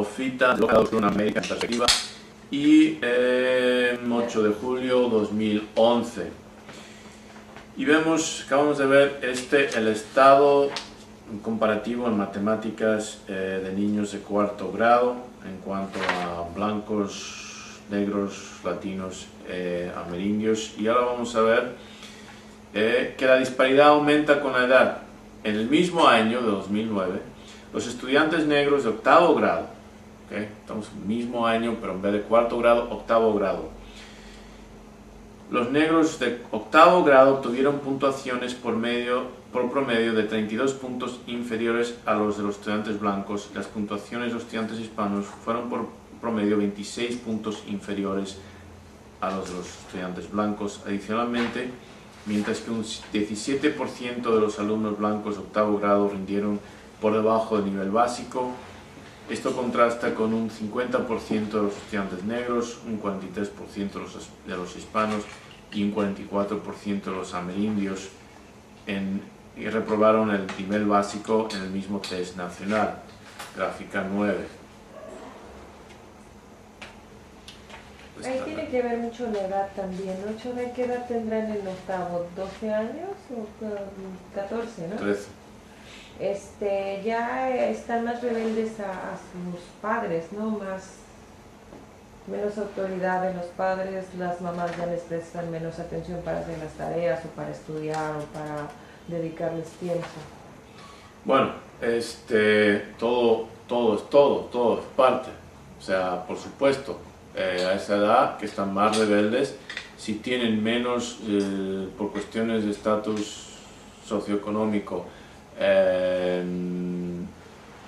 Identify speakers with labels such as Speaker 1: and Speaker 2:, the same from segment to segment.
Speaker 1: FITA, una América en perspectiva, y 8 de julio 2011. Y acabamos de ver el estado comparativo en matemáticas de niños de cuarto grado en cuanto a blancos, negros, latinos, amerindios. Y ahora vamos a ver que la disparidad aumenta con la edad. En el mismo año de 2009, los estudiantes negros de octavo grado, estamos en el mismo año, pero en vez de cuarto grado, octavo grado. Los negros de octavo grado tuvieron puntuaciones por promedio de 32 puntos inferiores a los de los estudiantes blancos. Las puntuaciones de los estudiantes hispanos fueron por promedio 26 puntos inferiores a los de los estudiantes blancos. Adicionalmente, mientras que un 17% de los alumnos blancos de octavo grado rindieron por debajo del nivel básico, esto contrasta con un 50% de los estudiantes negros, un 43% de los hispanos y un 44% de los amerindios y reprobaron el nivel básico en el mismo test nacional. Gráfica 9.
Speaker 2: Ahí tiene que ver mucho la edad también, ¿no? ¿Chove qué edad tendrán en octavo? ¿12 años o 14, no?
Speaker 1: 13.
Speaker 2: Ya están más rebeldes a sus padres, ¿no? Menos autoridad de los padres, las mamás ya les prestan menos atención para hacer las tareas o para estudiar o para dedicarles tiempo.
Speaker 1: Bueno, todo es parte. O sea, por supuesto, a esa edad que están más rebeldes, si tienen menos por cuestiones de estatus socioeconómico,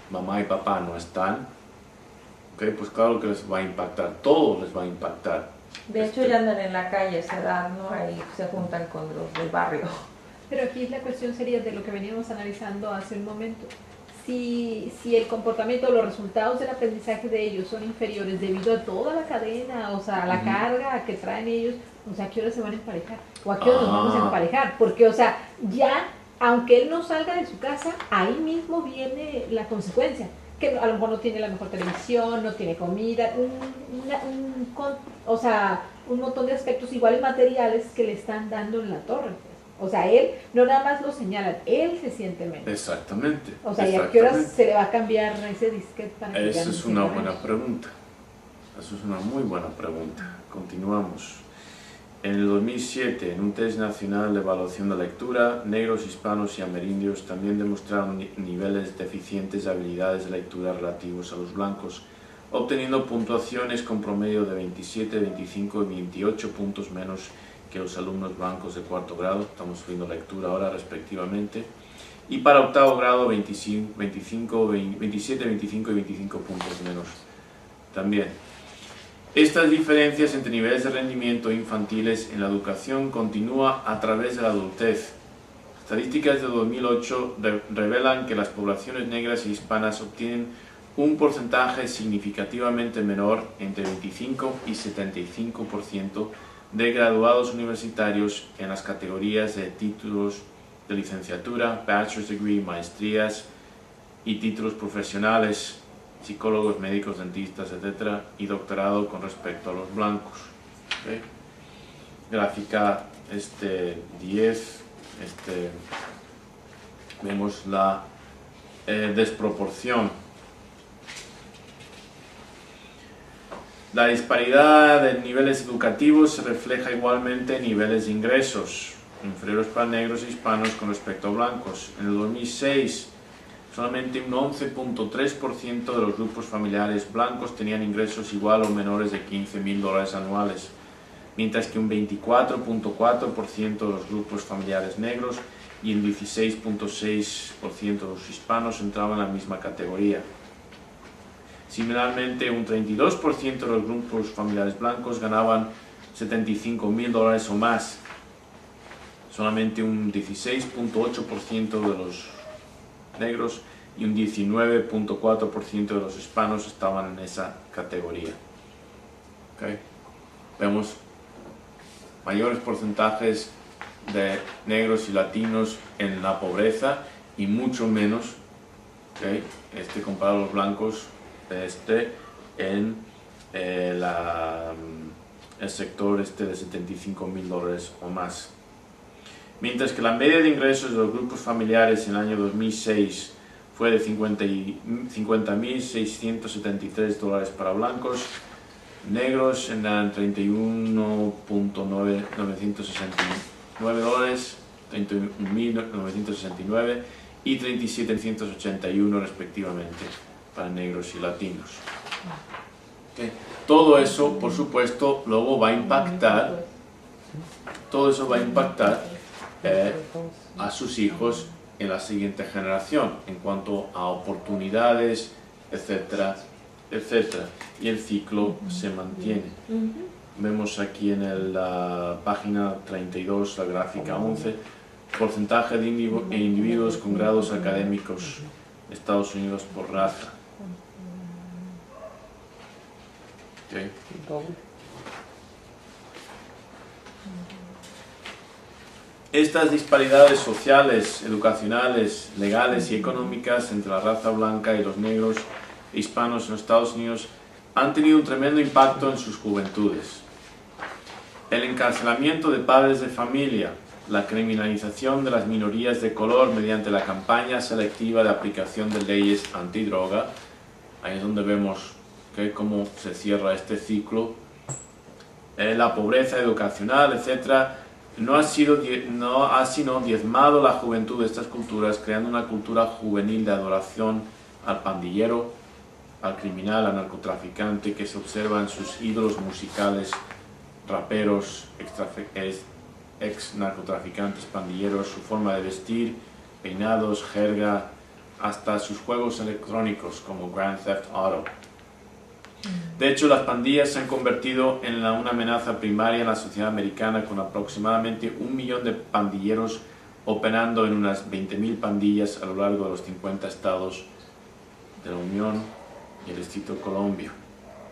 Speaker 1: mamá y papá no están, pues claro que les va a impactar, todo les va a impactar.
Speaker 2: De hecho ya andan en la calle a esa edad, ¿no? Ahí se juntan con los del barrio.
Speaker 3: Pero aquí la cuestión sería de lo que veníamos analizando hace un momento. Si el comportamiento, los resultados del aprendizaje de ellos son inferiores debido a toda la cadena, o sea, a la carga que traen ellos, o sea, ¿a qué hora se van a emparejar? ¿O a qué hora nos vamos a emparejar? Porque, o sea, ya, aunque él no salga de su casa, ahí mismo viene la consecuencia. Que a lo mejor no tiene la mejor televisión, no tiene comida, un montón de aspectos iguales materiales que le están dando en la torre. O sea, él no nada más lo señalan, él se siente menos.
Speaker 1: Exactamente.
Speaker 3: O sea, ¿y a qué horas se le va a cambiar ese disquete para que
Speaker 1: Esa es una buena pregunta. Esa es una muy buena pregunta. Continuamos. En el 2007, en un test nacional de evaluación de lectura, negros, hispanos y amerindios también demostraron niveles deficientes de habilidades de lectura relativos a los blancos, obteniendo puntuaciones con promedio de 27, 25 y 28 puntos menos que los alumnos blancos de cuarto grado. Estamos viendo lectura ahora respectivamente. Y para octavo grado, 27, 25 y 25 puntos menos también. Estas diferencias entre niveles de rendimiento infantiles en la educación continúa a través de la adultez. Estadísticas de 2008 revelan que las poblaciones negras e hispanas obtienen un porcentaje significativamente menor, entre 25 y 75%, de graduados universitarios en las categorías de títulos de licenciatura, bachelor's degree, maestrías y títulos profesionales, psicólogos, médicos, dentistas, etc., y doctorado con respecto a los blancos. Gráfica 10, vemos la desproporción. La disparidad de niveles educativos se refleja igualmente en niveles de ingresos inferiores para negros e hispanos con respecto a blancos. En el 2006, solamente un 11.3% de los grupos familiares blancos tenían ingresos igual o menores de $15,000 anuales, mientras que un 24.4% de los grupos familiares negros y un 16.6% de los hispanos entraban en la misma categoría. Similarmente, un 32% de los grupos familiares blancos ganaban $75,000 o más. Solamente un 16.8% de los negros y un 19.4% de los hispanos estaban en esa categoría. Vemos mayores porcentajes de negros y latinos en la pobreza y mucho menos comparado a los blancos en el sector de $75.000 o más. Mientras que la media de ingresos de los grupos familiares en el año 2006 fue de $50.673 para blancos, negros eran $31.969, 31.969 y 37.181 respectivamente para negros y latinos. Okay. Todo eso, por supuesto, luego va a impactar, a sus hijos en la siguiente generación, en cuanto a oportunidades, etcétera, etcétera. Y el ciclo se mantiene. Vemos aquí en la página 32, la gráfica 11, porcentaje de individuos con grados académicos de Estados Unidos por raza. Okay. Estas disparidades sociales, educacionales, legales y económicas entre la raza blanca y los negros e hispanos en los Estados Unidos han tenido un tremendo impacto en sus juventudes. El encarcelamiento de padres de familia, la criminalización de las minorías de color mediante la campaña selectiva de aplicación de leyes antidroga, ahí es donde vemos cómo se cierra este ciclo, la pobreza educacional, etc., no ha sino diezmado la juventud de estas culturas, creando una cultura juvenil de adoración al pandillero, al criminal, al narcotraficante, que se observa en sus ídolos musicales, raperos, ex narcotraficantes, pandilleros, su forma de vestir, peinados, jerga, hasta sus juegos electrónicos como Grand Theft Auto. De hecho, las pandillas se han convertido en una amenaza primaria en la sociedad americana, con aproximadamente 1 millón de pandilleros operando en unas 20.000 pandillas a lo largo de los 50 estados de la Unión y el Distrito de Columbia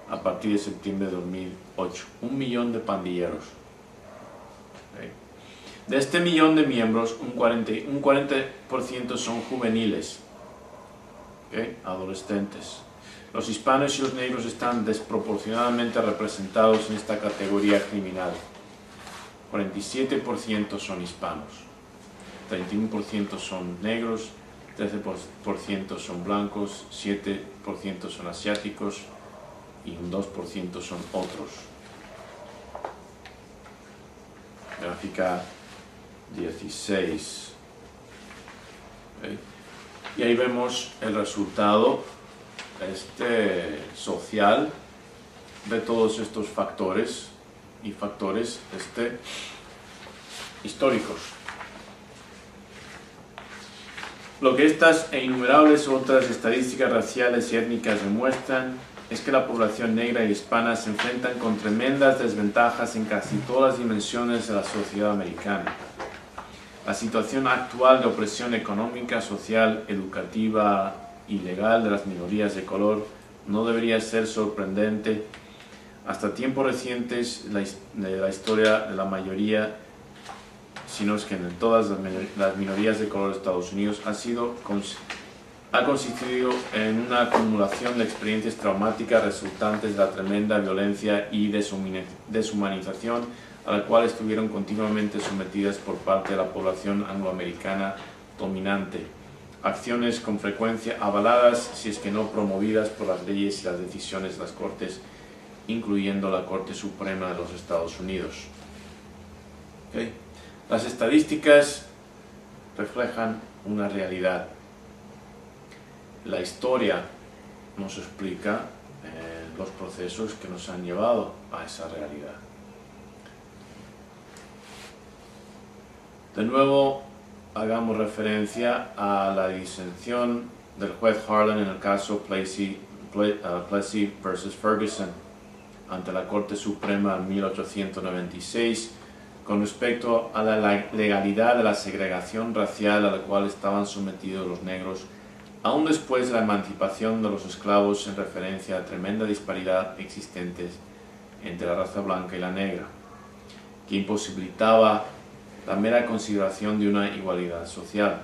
Speaker 1: a partir de septiembre de 2008. 1 millón de pandilleros. Okay. De este millón de miembros, un 40% son juveniles, okay, adolescentes. Los hispanos y los negros están desproporcionadamente representados en esta categoría criminal. 47% son hispanos, 31% son negros, 13% son blancos, 7% son asiáticos y un 2% son otros. Gráfica 16. ¿Okay? Y ahí vemos el resultado social de todos estos factores y factores históricos. Lo que estas e innumerables otras estadísticas raciales y étnicas demuestran es que la población negra y hispana se enfrentan con tremendas desventajas en casi todas las dimensiones de la sociedad americana. La situación actual de opresión económica, social, educativa y legal de las minorías de color no debería ser sorprendente. Hasta tiempos recientes de la historia de la mayoría, sino es que en todas las minorías de color de Estados Unidos ha consistido en una acumulación de experiencias traumáticas resultantes de la tremenda violencia y deshumanización a la cual estuvieron continuamente sometidas por parte de la población angloamericana dominante. Acciones con frecuencia avaladas, si es que no promovidas, por las leyes y las decisiones de las Cortes, incluyendo la Corte Suprema de los Estados Unidos. ¿Okay? Las estadísticas reflejan una realidad. La historia nos explica los procesos que nos han llevado a esa realidad. De nuevo, hagamos referencia a la disensión del juez Harlan en el caso Plessy versus Ferguson ante la Corte Suprema en 1896 con respecto a la legalidad de la segregación racial a la cual estaban sometidos los negros aún después de la emancipación de los esclavos, en referencia a la tremenda disparidad existente entre la raza blanca y la negra, que imposibilitaba la mera consideración de una igualdad social.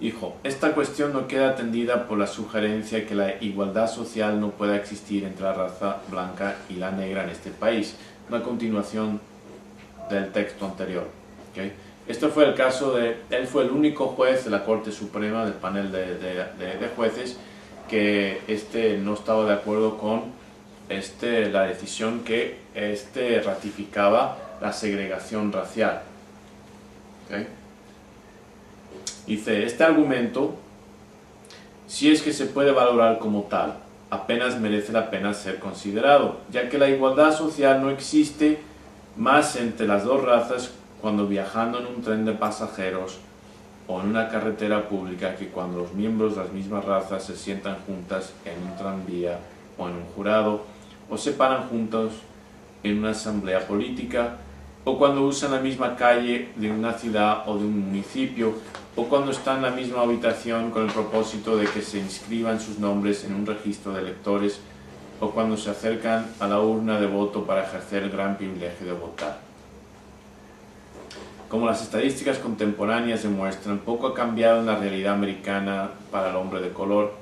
Speaker 1: dijo, esta cuestión no queda atendida por la sugerencia que la igualdad social no pueda existir entre la raza blanca y la negra en este país. Una continuación del texto anterior. ¿Okay? Este fue el caso de, él fue el único juez de la Corte Suprema, del panel de jueces, que no estaba de acuerdo con la decisión que ratificaba la segregación racial. ¿Okay? Dice, este argumento, si es que se puede valorar como tal, apenas merece la pena ser considerado, ya que la igualdad social no existe más entre las dos razas cuando viajando en un tren de pasajeros o en una carretera pública que cuando los miembros de las mismas razas se sientan juntas en un tranvía o en un jurado o se paran juntos en una asamblea política o cuando usan la misma calle de una ciudad o de un municipio o cuando están en la misma habitación con el propósito de que se inscriban sus nombres en un registro de electores o cuando se acercan a la urna de voto para ejercer el gran privilegio de votar. Como las estadísticas contemporáneas demuestran, poco ha cambiado en la realidad americana para el hombre de color,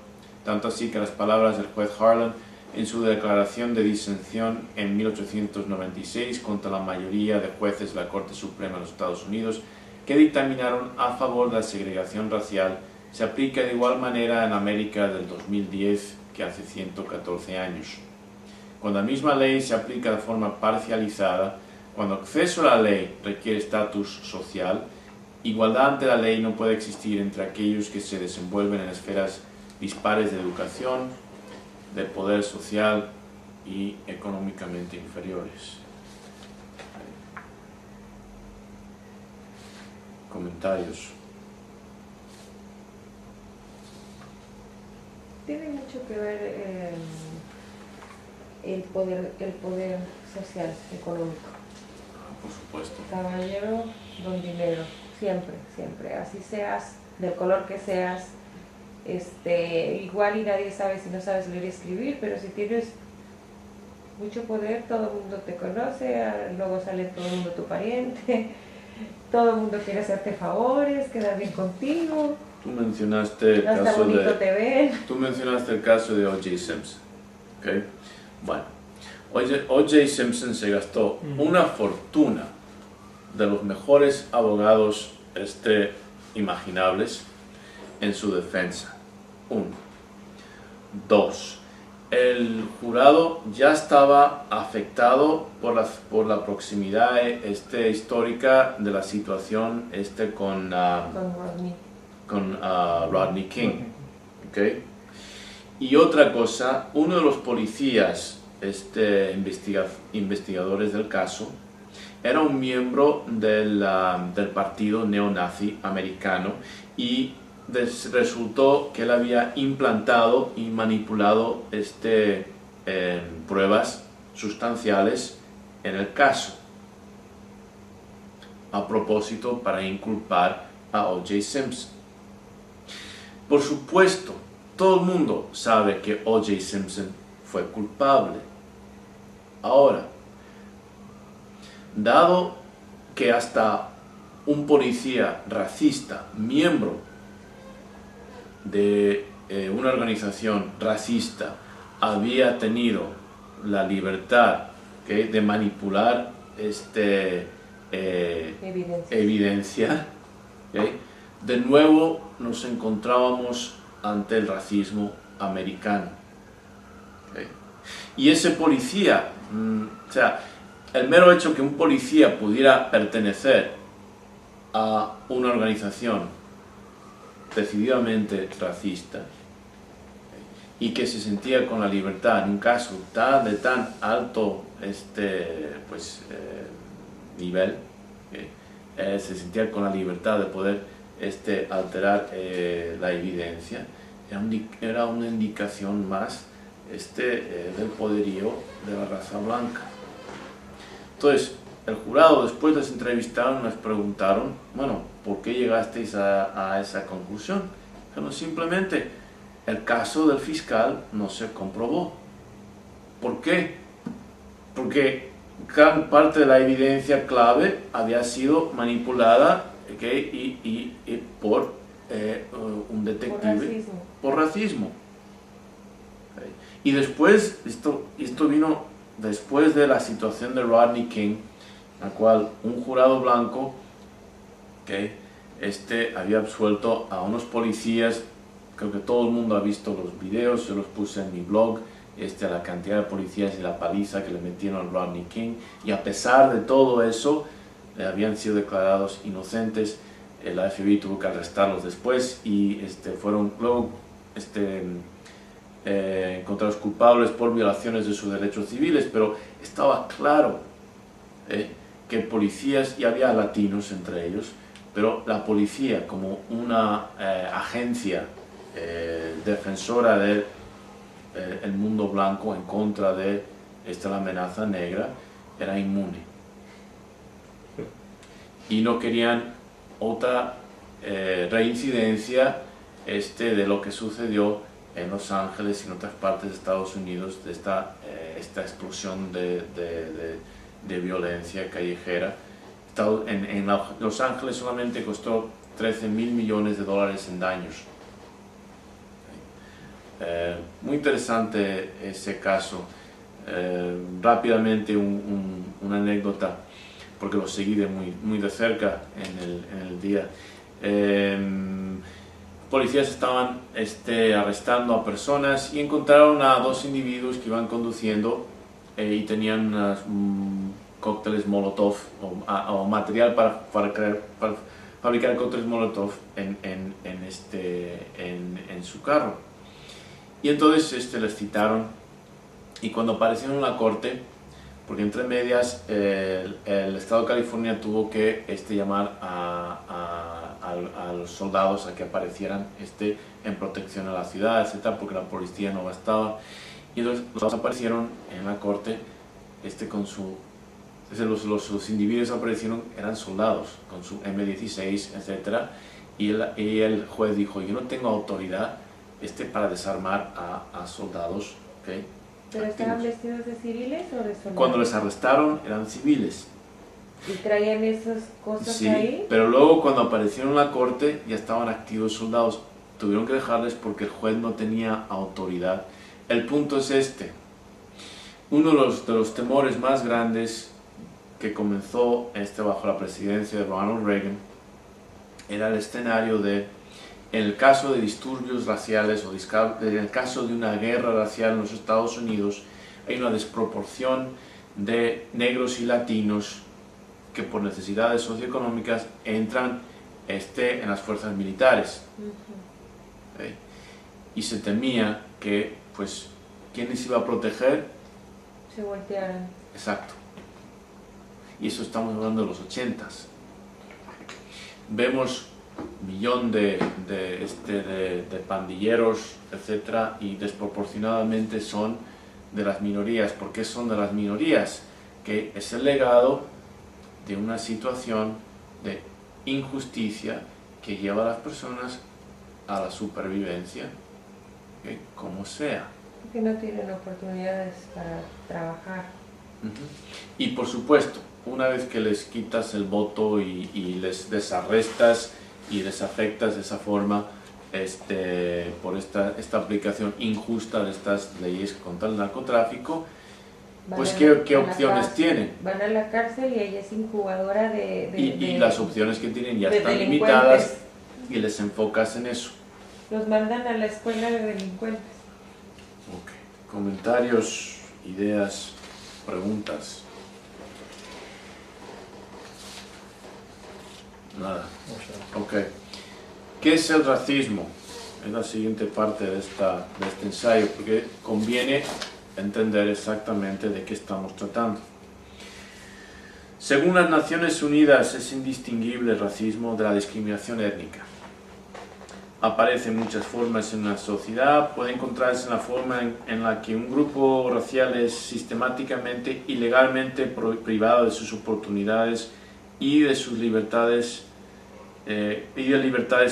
Speaker 1: tanto así que las palabras del juez Harlan en su declaración de disensión en 1896 contra la mayoría de jueces de la Corte Suprema de los Estados Unidos que dictaminaron a favor de la segregación racial, se aplica de igual manera en América del 2010 que hace 114 años. Cuando la misma ley se aplica de forma parcializada, cuando acceso a la ley requiere estatus social, igualdad ante la ley no puede existir entre aquellos que se desenvuelven en esferas dispares de educación, de poder social y económicamente inferiores. Comentarios.
Speaker 2: Tiene mucho que ver el poder social, económico.
Speaker 1: Por supuesto.
Speaker 2: Caballero, don dinero, siempre, siempre. Así seas, del color que seas, igual y nadie sabe si no sabes leer y escribir, pero si tienes mucho poder, todo el mundo te conoce, luego sale todo el mundo tu pariente, todo el mundo quiere hacerte favores, quedar bien contigo.
Speaker 1: Tú mencionaste el
Speaker 2: hasta
Speaker 1: caso
Speaker 2: bonito te ven.
Speaker 1: Tú mencionaste el caso de O.J. Simpson. ¿Okay? Bueno, O.J. Simpson se gastó una fortuna de los mejores abogados imaginables en su defensa. 1. 2. El jurado ya estaba afectado por la proximidad histórica de la situación con Rodney King. ¿Okay? Y otra cosa, uno de los policías investigadores del caso era un miembro del partido neonazi americano y resultó que él había implantado y manipulado pruebas sustanciales en el caso a propósito para inculpar a O.J. Simpson. Por supuesto, todo el mundo sabe que O.J. Simpson fue culpable. Ahora, dado que hasta un policía racista, miembro de una organización racista, había tenido la libertad de manipular evidencia, de nuevo nos encontrábamos ante el racismo americano. Y ese policía, o sea, el mero hecho que un policía pudiera pertenecer a una organización decididamente racista y que se sentía con la libertad en un caso de tan alto nivel, se sentía con la libertad de poder alterar la evidencia, era una indicación más del poderío de la raza blanca. Entonces, el jurado, después les entrevistaron, les preguntaron, bueno, ¿por qué llegasteis a esa conclusión? Bueno, simplemente, el caso del fiscal no se comprobó. ¿Por qué? Porque gran parte de la evidencia clave había sido manipulada, y por un
Speaker 2: Por
Speaker 1: detective
Speaker 2: racismo.
Speaker 1: por racismo. Y después, esto vino después de la situación de Rodney King, la cual un jurado blanco había absuelto a unos policías. Creo que todo el mundo ha visto los videos, yo los puse en mi blog, la cantidad de policías y la paliza que le metieron a Rodney King, y a pesar de todo eso, habían sido declarados inocentes. La FBI tuvo que arrestarlos después y fueron luego encontrados culpables por violaciones de sus derechos civiles, pero estaba claro que policías, y había latinos entre ellos, pero la policía como una agencia defensora del el mundo blanco en contra de la amenaza negra era inmune, y no querían otra reincidencia de lo que sucedió en Los Ángeles y en otras partes de Estados Unidos, de esta explosión de violencia callejera. En Los Ángeles solamente costó 13.000 millones de dólares en daños. Muy interesante ese caso. Rápidamente una anécdota, porque lo seguí muy de cerca en el día. Policías estaban arrestando a personas y encontraron a dos individuos que iban conduciendo y tenían cócteles Molotov o material para fabricar cócteles Molotov en su carro. Y entonces les citaron, y cuando aparecieron en la corte, porque entre medias el Estado de California tuvo que llamar a los soldados a que aparecieran en protección a la ciudad, etc., porque la policía no bastaba. Y entonces los soldados aparecieron en la corte con su... Los individuos aparecieron, eran soldados, con su M16, etc., y el juez dijo: yo no tengo autoridad para desarmar a soldados. ¿Okay?
Speaker 2: ¿Pero estaban vestidos de civiles o de soldados?
Speaker 1: Cuando les arrestaron eran civiles.
Speaker 2: ¿Y traían esas cosas
Speaker 1: Sí,
Speaker 2: ahí?
Speaker 1: pero luego cuando aparecieron en la corte ya estaban activos soldados. Tuvieron que dejarles porque el juez no tenía autoridad. El punto es uno de los temores más grandes que comenzó bajo la presidencia de Ronald Reagan era el escenario de, en el caso de disturbios raciales o en el caso de una guerra racial en los Estados Unidos, hay una desproporción de negros y latinos que por necesidades socioeconómicas entran en las fuerzas militares. ¿Okay? Y se temía que, pues, ¿quiénes iba a proteger?
Speaker 2: Se voltearan.
Speaker 1: Exacto. Y eso estamos hablando de los 80s. Vemos millón de pandilleros, etcétera, y desproporcionadamente son de las minorías. ¿Por qué son de las minorías? Que es el legado de una situación de injusticia que lleva a las personas a la supervivencia, ¿okay? Como sea.
Speaker 2: Que no tienen oportunidades para trabajar.
Speaker 1: Y por supuesto, una vez que les quitas el voto y les desarrestas y les afectas de esa forma por esta aplicación injusta de estas leyes contra el narcotráfico, pues ¿qué opciones tienen?
Speaker 2: Van a la cárcel y ella es incubadora
Speaker 1: y las opciones que tienen ya están limitadas y les enfocas en eso.
Speaker 2: Los mandan a la escuela de delincuentes.
Speaker 1: Ok. Comentarios, ideas, preguntas. Nada. Ok. ¿Qué es el racismo? Es la siguiente parte de este ensayo, porque conviene entender exactamente de qué estamos tratando. Según las Naciones Unidas, es indistinguible el racismo de la discriminación étnica. Aparece en muchas formas en una sociedad. Puede encontrarse en la forma en la que un grupo racial es sistemáticamente y legalmente privado de sus oportunidades y de sus libertades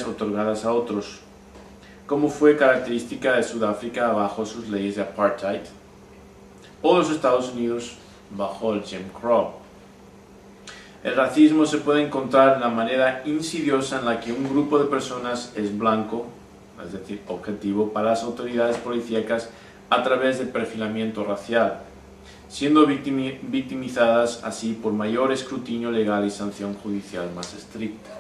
Speaker 1: otorgadas a otros, como fue característica de Sudáfrica bajo sus leyes de apartheid, o los Estados Unidos bajo el Jim Crow. El racismo se puede encontrar en la manera insidiosa en la que un grupo de personas es blanco, es decir, objetivo para las autoridades policíacas a través del perfilamiento racial, siendo victimizadas así por mayor escrutinio legal y sanción judicial más estricta.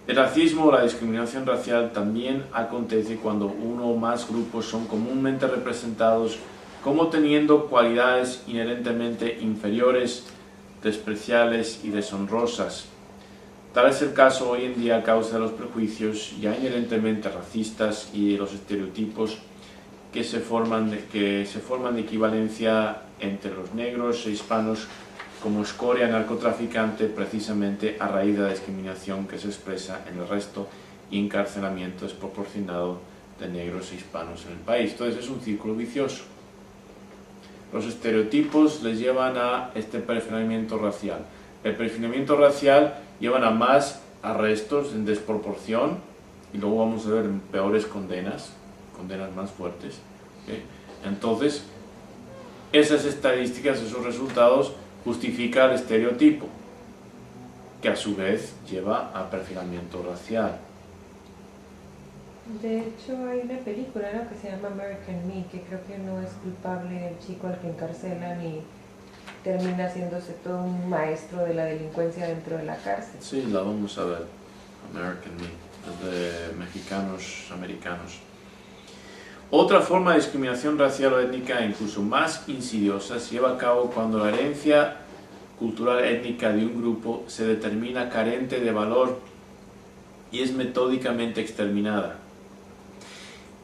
Speaker 1: El racismo o la discriminación racial también acontece cuando uno o más grupos son comúnmente representados como teniendo cualidades inherentemente inferiores, despreciables y deshonrosas. Tal es el caso hoy en día a causa de los prejuicios ya inherentemente racistas y de los estereotipos que se forman de equivalencia entre los negros e hispanos como escoria narcotraficante, precisamente a raíz de la discriminación que se expresa en el arresto y encarcelamiento desproporcionado de negros e hispanos en el país. Entonces es un círculo vicioso. Los estereotipos les llevan a este perfilamiento racial. El perfilamiento racial llevan a más arrestos en desproporción y luego vamos a ver peores condenas más fuertes. ¿Okay? Entonces, esas estadísticas, esos resultados justifican el estereotipo, que a su vez lleva a perfilamiento racial.
Speaker 2: De hecho, hay una película, ¿no?, que se llama American Me, que creo que no es culpable el chico al que encarcelan y termina haciéndose todo un maestro de la delincuencia dentro de la cárcel.
Speaker 1: Sí, la vamos a ver, American Me, de mexicanos americanos. Otra forma de discriminación racial o étnica, incluso más insidiosa, se lleva a cabo cuando la herencia cultural étnica de un grupo se determina carente de valor y es metódicamente exterminada.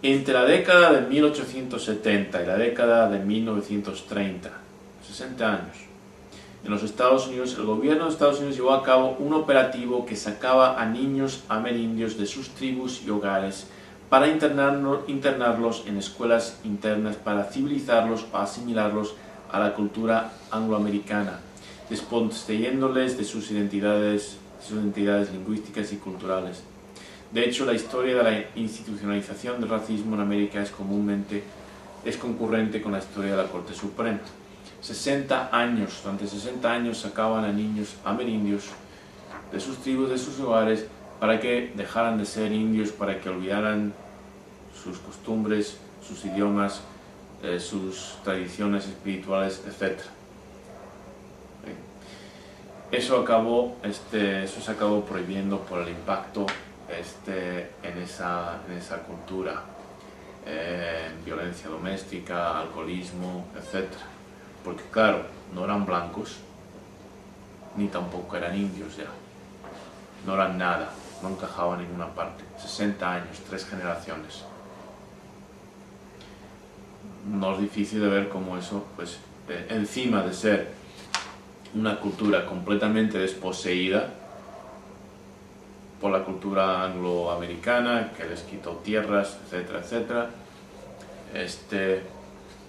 Speaker 1: Entre la década de 1870 y la década de 1930, 60 años, en los Estados Unidos, el gobierno de Estados Unidos llevó a cabo un operativo que sacaba a niños amerindios de sus tribus y hogares para internarlos en escuelas internas para civilizarlos o asimilarlos a la cultura angloamericana, desposeyéndoles de sus identidades lingüísticas y culturales. De hecho, la historia de la institucionalización del racismo en América es concurrente con la historia de la Corte Suprema. Durante 60 años sacaban a niños amerindios de sus tribus, de sus hogares, para que dejaran de ser indios, para que olvidaran sus costumbres, sus idiomas, sus tradiciones espirituales, etc. Eso se acabó prohibiendo por el impacto en esa cultura, violencia doméstica, alcoholismo, etc. Porque claro, no eran blancos, ni tampoco eran indios ya, no eran nada, no encajaban en ninguna parte. 60 años, 3 generaciones. No es difícil de ver cómo eso, pues, encima de ser una cultura completamente desposeída por la cultura angloamericana, que les quitó tierras, etcétera, etcétera.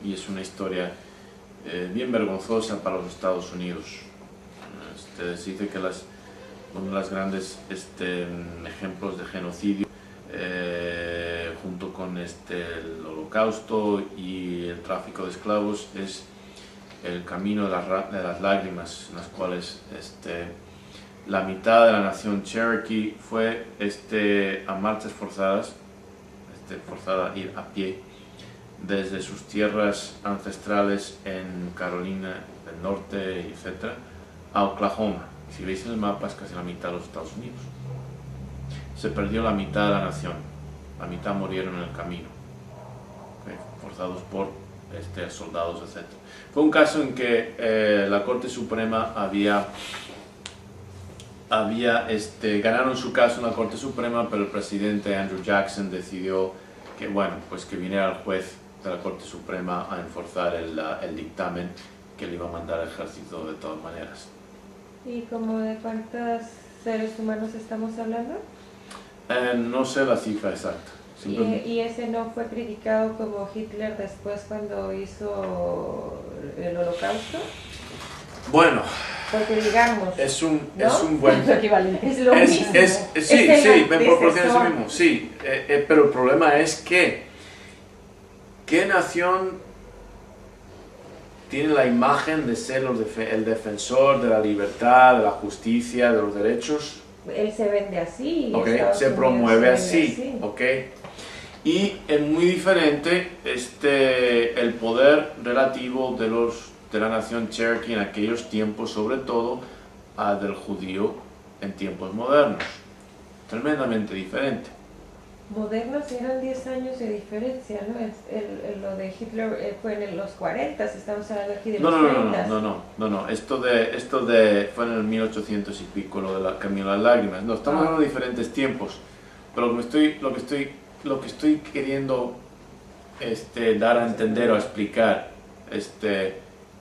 Speaker 1: Y es una historia bien vergonzosa para los Estados Unidos. Se dice que uno de los grandes ejemplos de genocidio, junto con el Holocausto y el tráfico de esclavos, es el camino de las lágrimas, en las cuales la mitad de la nación Cherokee fue a marchas forzadas, forzada a ir a pie desde sus tierras ancestrales en Carolina del Norte, etc., a Oklahoma. Si veis en el mapa es casi la mitad de los Estados Unidos. Se perdió la mitad de la nación, la mitad murieron en el camino, ¿okay?, forzados por soldados, etc. Fue un caso en que la Corte Suprema ganaron su caso en la Corte Suprema, pero el presidente Andrew Jackson decidió que, que viniera el juez de la Corte Suprema a enforzar el dictamen que le iba a mandar al ejército de todas maneras.
Speaker 2: ¿Y como de cuántos seres humanos estamos hablando?
Speaker 1: No sé la cifra exacta.
Speaker 2: ¿Y ese no fue criticado como Hitler después cuando hizo el Holocausto?
Speaker 1: Bueno,
Speaker 2: porque digamos,
Speaker 1: es un
Speaker 2: ¿no?
Speaker 1: buen...
Speaker 2: Es lo mismo.
Speaker 1: Sí, me proporciona eso mismo, sí. Pero el problema es que ¿qué nación tiene la imagen de ser el defensor de la libertad, de la justicia, de los derechos.
Speaker 2: Él se vende así.
Speaker 1: Okay. Se promueve así. Okay. Y es muy diferente el poder relativo de la nación Cherokee en aquellos tiempos, sobre todo del judío en tiempos modernos. Tremendamente diferente.
Speaker 2: Modernos eran 10 años de diferencia, ¿no? Lo de Hitler fue en los 40, estamos hablando aquí de los 30.
Speaker 1: No. Esto fue en el 1800 y pico, lo de la Camino a las Lágrimas. No, estamos hablando de diferentes tiempos. Pero lo que estoy queriendo dar a entender o a explicar,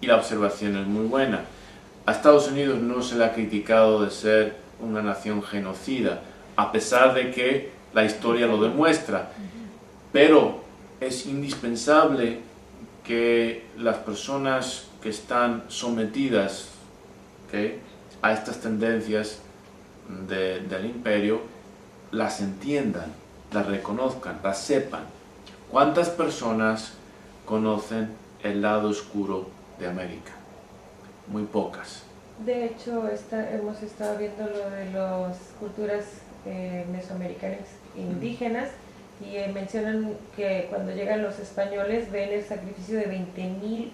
Speaker 1: y la observación es muy buena. A Estados Unidos no se le ha criticado de ser una nación genocida, a pesar de que la historia lo demuestra, pero es indispensable que las personas que están sometidas, ¿okay?, a estas tendencias del imperio, las entiendan, las reconozcan, las sepan. ¿Cuántas personas conocen el lado oscuro de América? Muy pocas.
Speaker 2: De hecho, hemos estado viendo lo de las culturas mesoamericanas indígenas y mencionan que cuando llegan los españoles ven el sacrificio de 20,000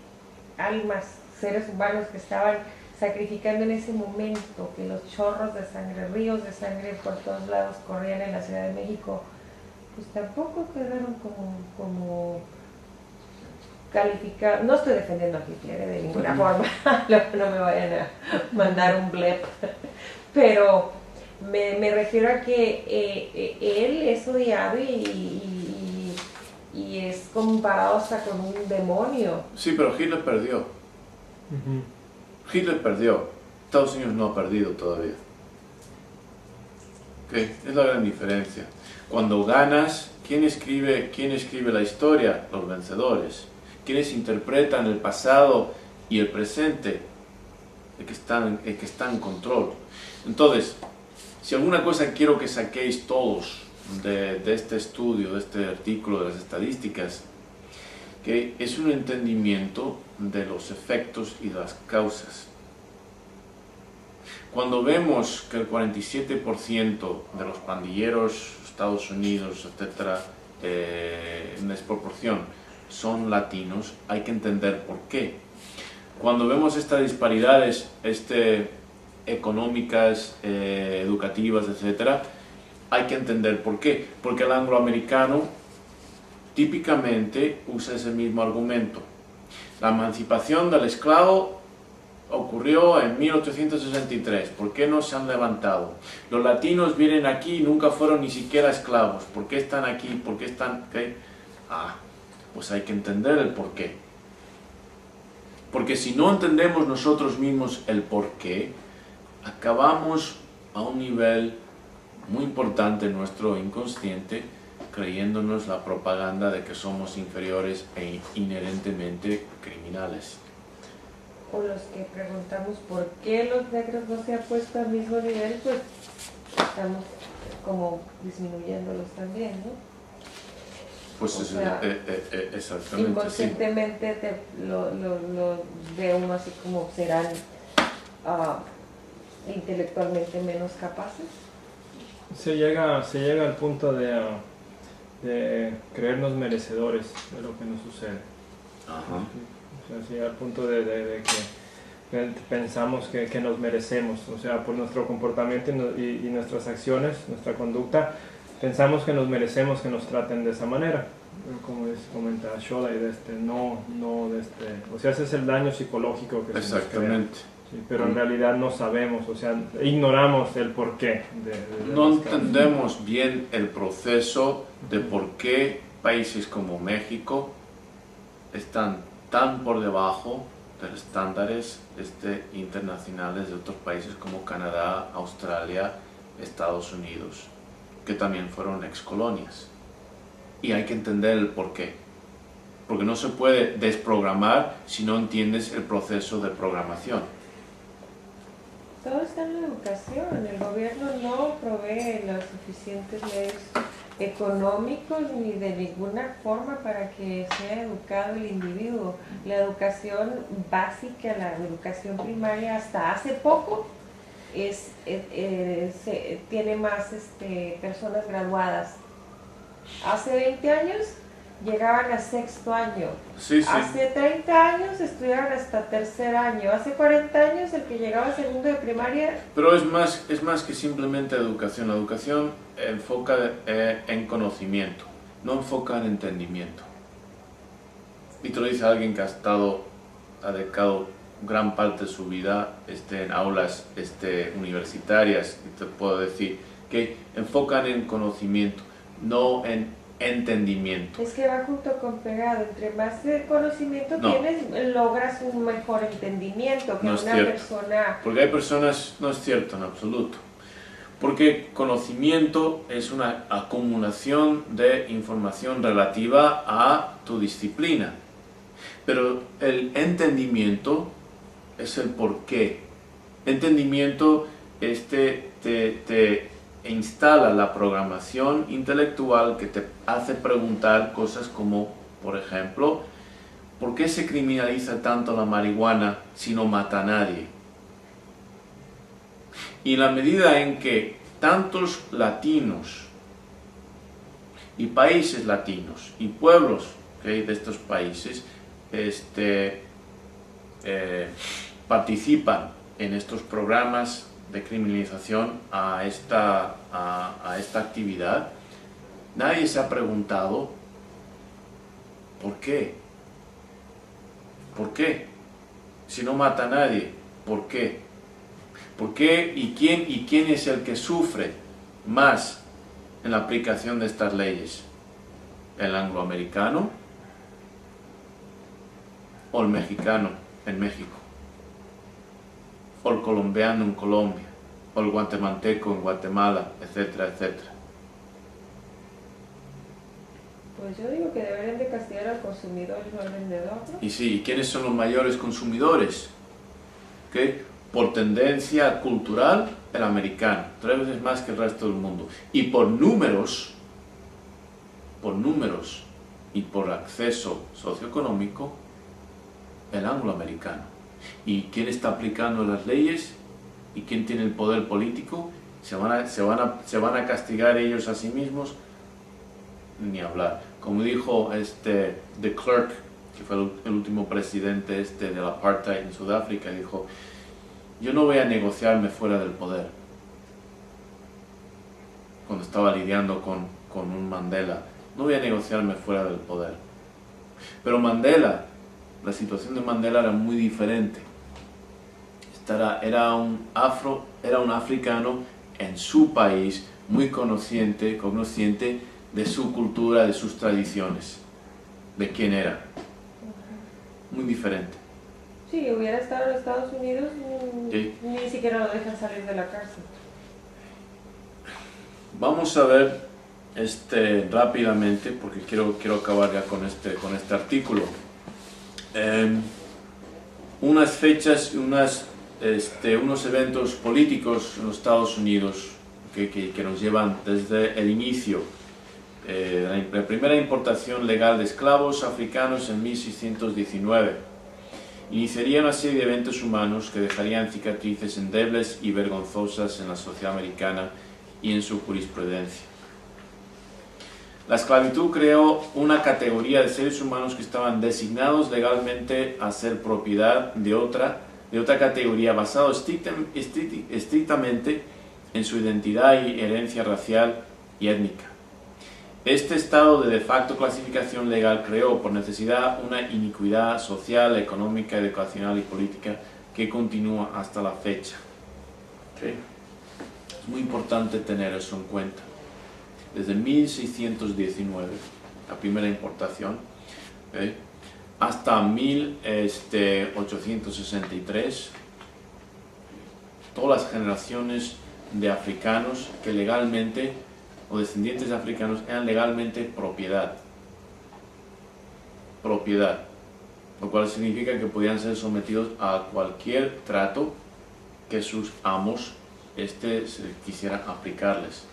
Speaker 2: almas, seres humanos que estaban sacrificando en ese momento, que los chorros de sangre, ríos de sangre por todos lados corrían en la Ciudad de México, pues tampoco quedaron como calificados. No estoy defendiendo a Hitler de ninguna forma, no me vayan a mandar un blep, pero me refiero a que él es odiado y es comparado hasta con un demonio.
Speaker 1: Sí, pero Hitler perdió. Hitler perdió. Estados Unidos no ha perdido todavía. ¿Okay? Es la gran diferencia. Cuando ganas, ¿quién escribe la historia? Los vencedores. ¿Quiénes interpretan el pasado y el presente? El que está en control. Entonces, si alguna cosa quiero que saquéis todos de este estudio, de este artículo, de las estadísticas, que es un entendimiento de los efectos y de las causas. Cuando vemos que el 47% de los pandilleros, Estados Unidos, etcétera, en desproporción, son latinos, hay que entender por qué. Cuando vemos estas disparidades, económicas, educativas, etcétera, hay que entender por qué. Porque el angloamericano típicamente usa ese mismo argumento. La emancipación del esclavo ocurrió en 1863. ¿Por qué no se han levantado? Los latinos vienen aquí y nunca fueron ni siquiera esclavos. ¿Por qué están aquí? ¿Por qué están...? ¿Okay? Pues hay que entender el por qué. Porque si no entendemos nosotros mismos el por qué, acabamos a un nivel muy importante en nuestro inconsciente, creyéndonos la propaganda de que somos inferiores e inherentemente criminales.
Speaker 2: O los que preguntamos por qué los negros no se han puesto al mismo nivel, pues estamos como disminuyéndolos también, ¿no?
Speaker 1: Pues
Speaker 2: o sea,
Speaker 1: exactamente.
Speaker 2: Inconscientemente sí. Lo ve uno así como serán intelectualmente menos capaces.
Speaker 4: Se llega al punto de creernos merecedores de lo que nos sucede.
Speaker 1: Ajá.
Speaker 4: O sea, se llega al punto de que pensamos que nos merecemos, o sea, por nuestro comportamiento y nuestras acciones, nuestra conducta, pensamos que nos merecemos que nos traten de esa manera. Como comenta Sholay, o sea, ese es el daño psicológico que se nos crea. Sí, pero en realidad no sabemos, o sea, ignoramos el porqué.
Speaker 1: No entendemos bien el proceso de por qué países como México están tan por debajo de los estándares internacionales de otros países como Canadá, Australia, Estados Unidos, que también fueron excolonias. Y hay que entender el porqué. Porque no se puede desprogramar si no entiendes el proceso de programación.
Speaker 2: Todo está en la educación. El gobierno no provee los suficientes medios económicos ni de ninguna forma para que sea educado el individuo. La educación básica, la educación primaria, hasta hace poco tiene más personas graduadas. Hace 20 años llegaban a sexto año.
Speaker 1: Sí, sí.
Speaker 2: Hace 30 años estudiaban hasta tercer año. Hace 40 años el que llegaba a segundo de primaria.
Speaker 1: Pero es más que simplemente educación. La educación enfoca en conocimiento, no enfoca en entendimiento. Y te lo dice alguien que ha dedicado gran parte de su vida en aulas universitarias, y te puedo decir que enfocan en conocimiento, no en entendimiento.
Speaker 2: Es que va junto con pegado. Entre más conocimiento
Speaker 1: No.
Speaker 2: tienes, logras un mejor entendimiento que
Speaker 1: No es
Speaker 2: una
Speaker 1: cierto.
Speaker 2: persona.
Speaker 1: Porque hay personas, no es cierto en absoluto. Porque conocimiento es una acumulación de información relativa a tu disciplina. Pero el entendimiento es el porqué. Entendimiento te instala la programación intelectual que te hace preguntar cosas como, por ejemplo, ¿por qué se criminaliza tanto la marihuana si no mata a nadie? Y en la medida en que tantos latinos y países latinos y pueblos de estos países participan en estos programas de criminalización a esta actividad, nadie se ha preguntado ¿por qué? ¿Por qué? Si no mata a nadie, ¿por qué? ¿Por qué y quién es el que sufre más en la aplicación de estas leyes? ¿El angloamericano o el mexicano en México? ¿O el colombiano en Colombia? ¿O el guatemalteco en Guatemala? Etcétera, etcétera.
Speaker 2: Pues yo digo que deberían de castigar al consumidor y no al vendedor, ¿no?
Speaker 1: Y sí, ¿quiénes son los mayores consumidores? ¿Qué? Por tendencia cultural, el americano, 3 veces más que el resto del mundo. Y por números y por acceso socioeconómico, el angloamericano. ¿Y quién está aplicando las leyes? ¿Y quién tiene el poder político? ¿Se van a castigar ellos a sí mismos? Ni hablar. Como dijo de Klerk, que fue el último presidente del apartheid en Sudáfrica, dijo: yo no voy a negociarme fuera del poder. Cuando estaba lidiando con un Mandela, no voy a negociarme fuera del poder. Pero Mandela, la situación de Mandela era muy diferente. Era un africano en su país, muy consciente de su cultura, de sus tradiciones, de quién era. Muy diferente.
Speaker 2: Si hubiera estado en Estados Unidos,
Speaker 1: Sí.
Speaker 2: ni siquiera lo dejan salir de la cárcel.
Speaker 1: Vamos a ver rápidamente, porque quiero acabar ya con este artículo. Unas fechas, unos eventos políticos en los Estados Unidos que nos llevan desde el inicio. La primera importación legal de esclavos africanos en 1619 iniciaría una serie de eventos humanos que dejarían cicatrices endebles y vergonzosas en la sociedad americana y en su jurisprudencia. La esclavitud creó una categoría de seres humanos que estaban designados legalmente a ser propiedad de otra categoría, basado estrictamente en su identidad y herencia racial y étnica. Este estado de facto clasificación legal creó por necesidad una iniquidad social, económica, educacional y política que continúa hasta la fecha. ¿Okay? Es muy importante tener eso en cuenta. Desde 1619, la primera importación, hasta 1863, todas las generaciones de africanos que legalmente, o descendientes de africanos, eran legalmente propiedad, lo cual significa que podían ser sometidos a cualquier trato que sus amos se quisieran aplicarles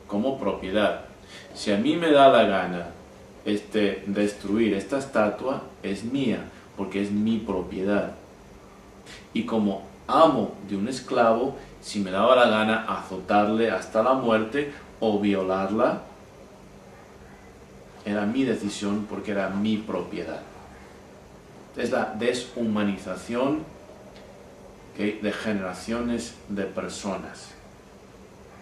Speaker 1: como propiedad. Si a mí me da la gana destruir esta estatua, es mía, porque es mi propiedad. Y como amo de un esclavo, si me daba la gana azotarle hasta la muerte o violarla, era mi decisión porque era mi propiedad. Es la deshumanización, ¿okay?, de generaciones de personas.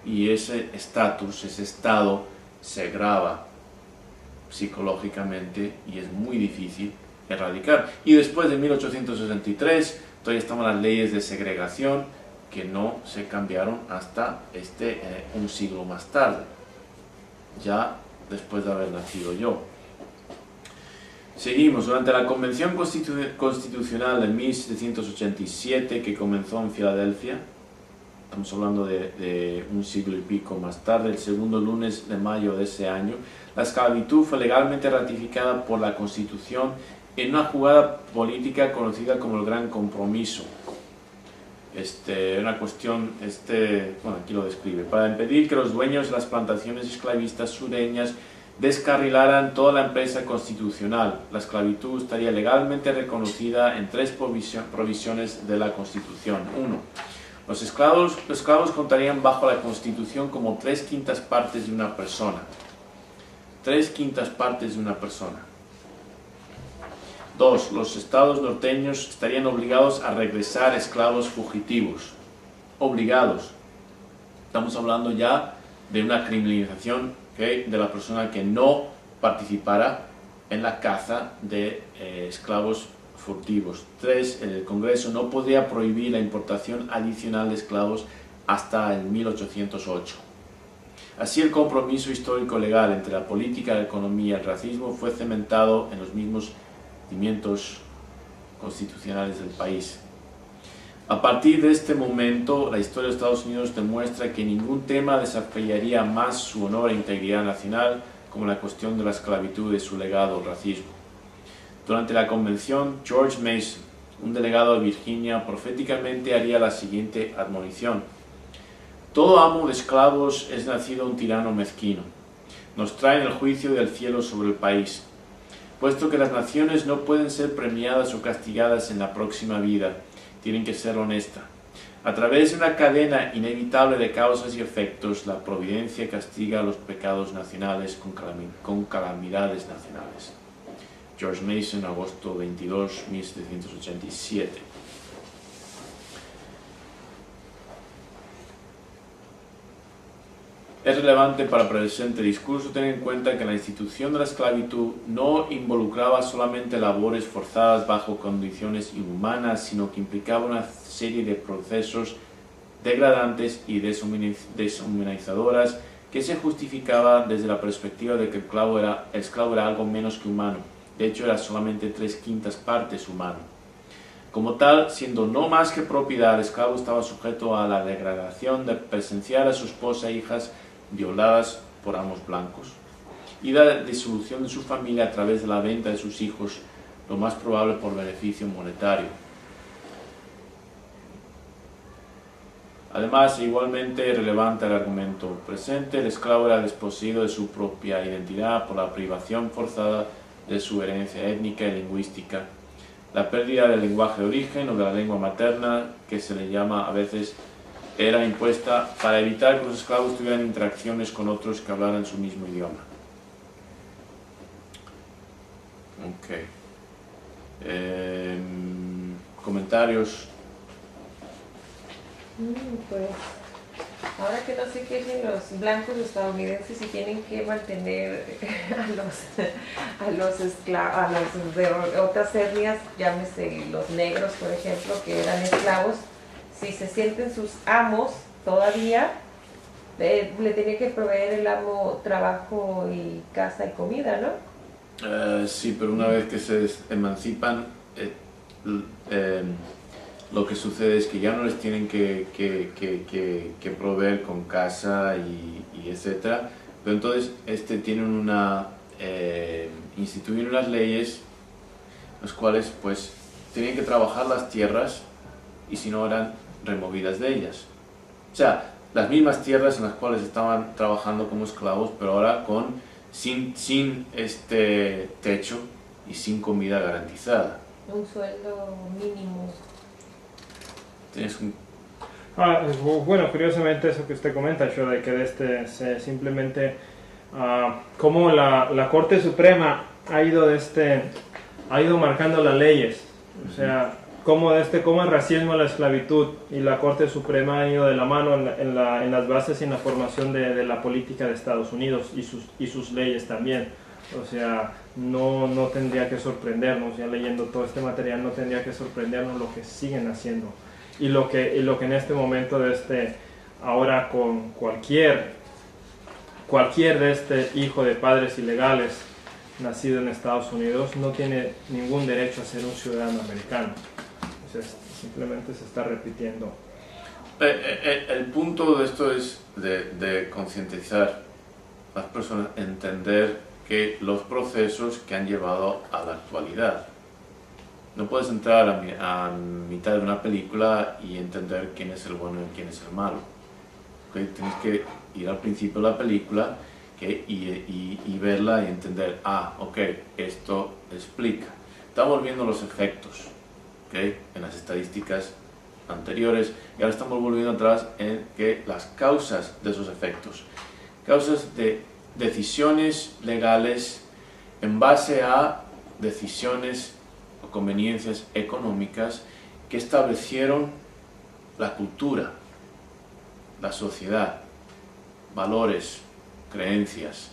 Speaker 1: Y ese estatus, ese estado, se grava psicológicamente y es muy difícil erradicar. Y después de 1863 todavía estaban las leyes de segregación que no se cambiaron hasta un siglo más tarde, ya después de haber nacido yo. Seguimos. Durante la Convención Constitucional de 1787, que comenzó en Filadelfia, estamos hablando de un siglo y pico más tarde, el segundo lunes de mayo de ese año, la esclavitud fue legalmente ratificada por la Constitución en una jugada política conocida como el Gran Compromiso. Una cuestión, bueno, aquí lo describe, para impedir que los dueños de las plantaciones esclavistas sureñas descarrilaran toda la empresa constitucional. La esclavitud estaría legalmente reconocida en 3 provisiones de la Constitución. 1. Los esclavos contarían bajo la Constitución como 3/5 partes de una persona. 3/5 partes de una persona. 2. Los estados norteños estarían obligados a regresar esclavos fugitivos. Obligados. Estamos hablando ya de una criminalización, ¿okay?, de la persona que no participara en la caza de esclavos furtivos. 3. El Congreso no podría prohibir la importación adicional de esclavos hasta el 1808. Así, el compromiso histórico legal entre la política, la economía y el racismo fue cementado en los mismos cimientos constitucionales del país. A partir de este momento, la historia de Estados Unidos demuestra que ningún tema desafiaría más su honor e integridad nacional como la cuestión de la esclavitud y su legado al racismo. Durante la convención, George Mason, un delegado de Virginia, proféticamente haría la siguiente admonición: todo amo de esclavos es nacido un tirano mezquino. Nos traen el juicio del cielo sobre el país. Puesto que las naciones no pueden ser premiadas o castigadas en la próxima vida, tienen que ser honestas. A través de una cadena inevitable de causas y efectos, la providencia castiga los pecados nacionales con calamidades nacionales. George Mason, agosto 22, 1787. Es relevante para el presente discurso tener en cuenta que la institución de la esclavitud no involucraba solamente labores forzadas bajo condiciones inhumanas, sino que implicaba una serie de procesos degradantes y deshumanizadoras que se justificaba desde la perspectiva de que el esclavo era algo menos que humano. De hecho, era solamente 3/5 partes humano. Como tal, siendo no más que propiedad, el esclavo estaba sujeto a la degradación de presenciar a su esposa e hijas violadas por amos blancos y la disolución de su familia a través de la venta de sus hijos, lo más probable por beneficio monetario. Además, igualmente relevante el argumento presente, el esclavo era desposeído de su propia identidad por la privación forzada de su herencia étnica y lingüística, la pérdida del lenguaje de origen o de la lengua materna, que se le llama a veces, era impuesta para evitar que los esclavos tuvieran interacciones con otros que hablaran su mismo idioma. Comentarios.
Speaker 2: Pues ahora que no se quejen los blancos estadounidenses y tienen que mantener a los esclavos de otras etnias, llámese los negros, por ejemplo, que eran esclavos, si se sienten sus amos todavía, le tiene que proveer el amo trabajo y casa y comida, ¿no?
Speaker 1: Sí, pero una vez que se emancipan, lo que sucede es que ya no les tienen que proveer con casa y etcétera, pero entonces tienen instituyen unas leyes las cuales pues tenían que trabajar las tierras y si no eran removidas de ellas. O sea, las mismas tierras en las cuales estaban trabajando como esclavos, pero ahora sin este techo y sin comida garantizada.
Speaker 2: Un sueldo mínimo.
Speaker 1: Tienes un...
Speaker 4: Bueno, curiosamente eso que usted comenta, yo de que simplemente cómo la Corte Suprema ha ido marcando las leyes, o sea, cómo el racismo, la esclavitud y la Corte Suprema han ido de la mano en las bases y en la formación de la política de Estados Unidos y sus leyes también. O sea, no tendría que sorprendernos, ya leyendo todo este material, no tendría que sorprendernos lo que siguen haciendo. Y lo que en este momento ahora con cualquier de hijo de padres ilegales nacido en Estados Unidos no tiene ningún derecho a ser un ciudadano americano. O sea, simplemente se está repitiendo.
Speaker 1: El punto de esto es de concientizar a las personas, entender que los procesos que han llevado a la actualidad. No puedes entrar a mitad de una película y entender quién es el bueno y quién es el malo. ¿Okay? Tienes que ir al principio de la película y verla y entender, ok, esto explica. Estamos viendo los efectos, ¿okay? En las estadísticas anteriores, y ahora estamos volviendo atrás en que las causas de esos efectos, causas de decisiones legales en base a decisiones o conveniencias económicas que establecieron la cultura, la sociedad, valores, creencias.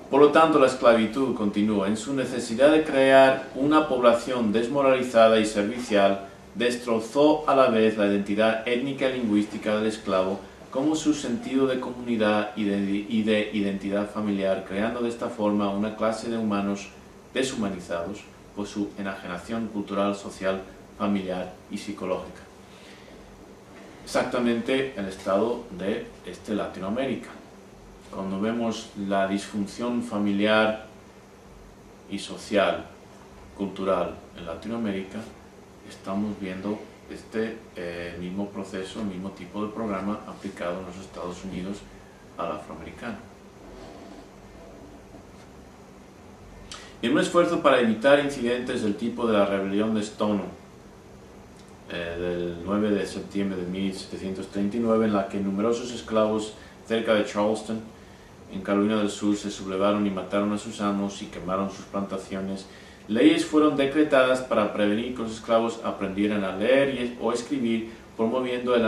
Speaker 1: Por lo tanto, la esclavitud continúa en su necesidad de crear una población desmoralizada y servicial, destrozó a la vez la identidad étnica y lingüística del esclavo como su sentido de comunidad y de identidad familiar, creando de esta forma una clase de humanos deshumanizados por su enajenación cultural, social, familiar y psicológica. Exactamente el estado de Latinoamérica. Cuando vemos la disfunción familiar y social, cultural en Latinoamérica, estamos viendo mismo proceso, el mismo tipo de programa aplicado en los Estados Unidos al afroamericano. En un esfuerzo para evitar incidentes del tipo de la rebelión de Stonewall, del 9 de septiembre de 1739, en la que numerosos esclavos cerca de Charleston, en Carolina del Sur, se sublevaron y mataron a sus amos y quemaron sus plantaciones, leyes fueron decretadas para prevenir que los esclavos aprendieran a leer o escribir, promoviendo el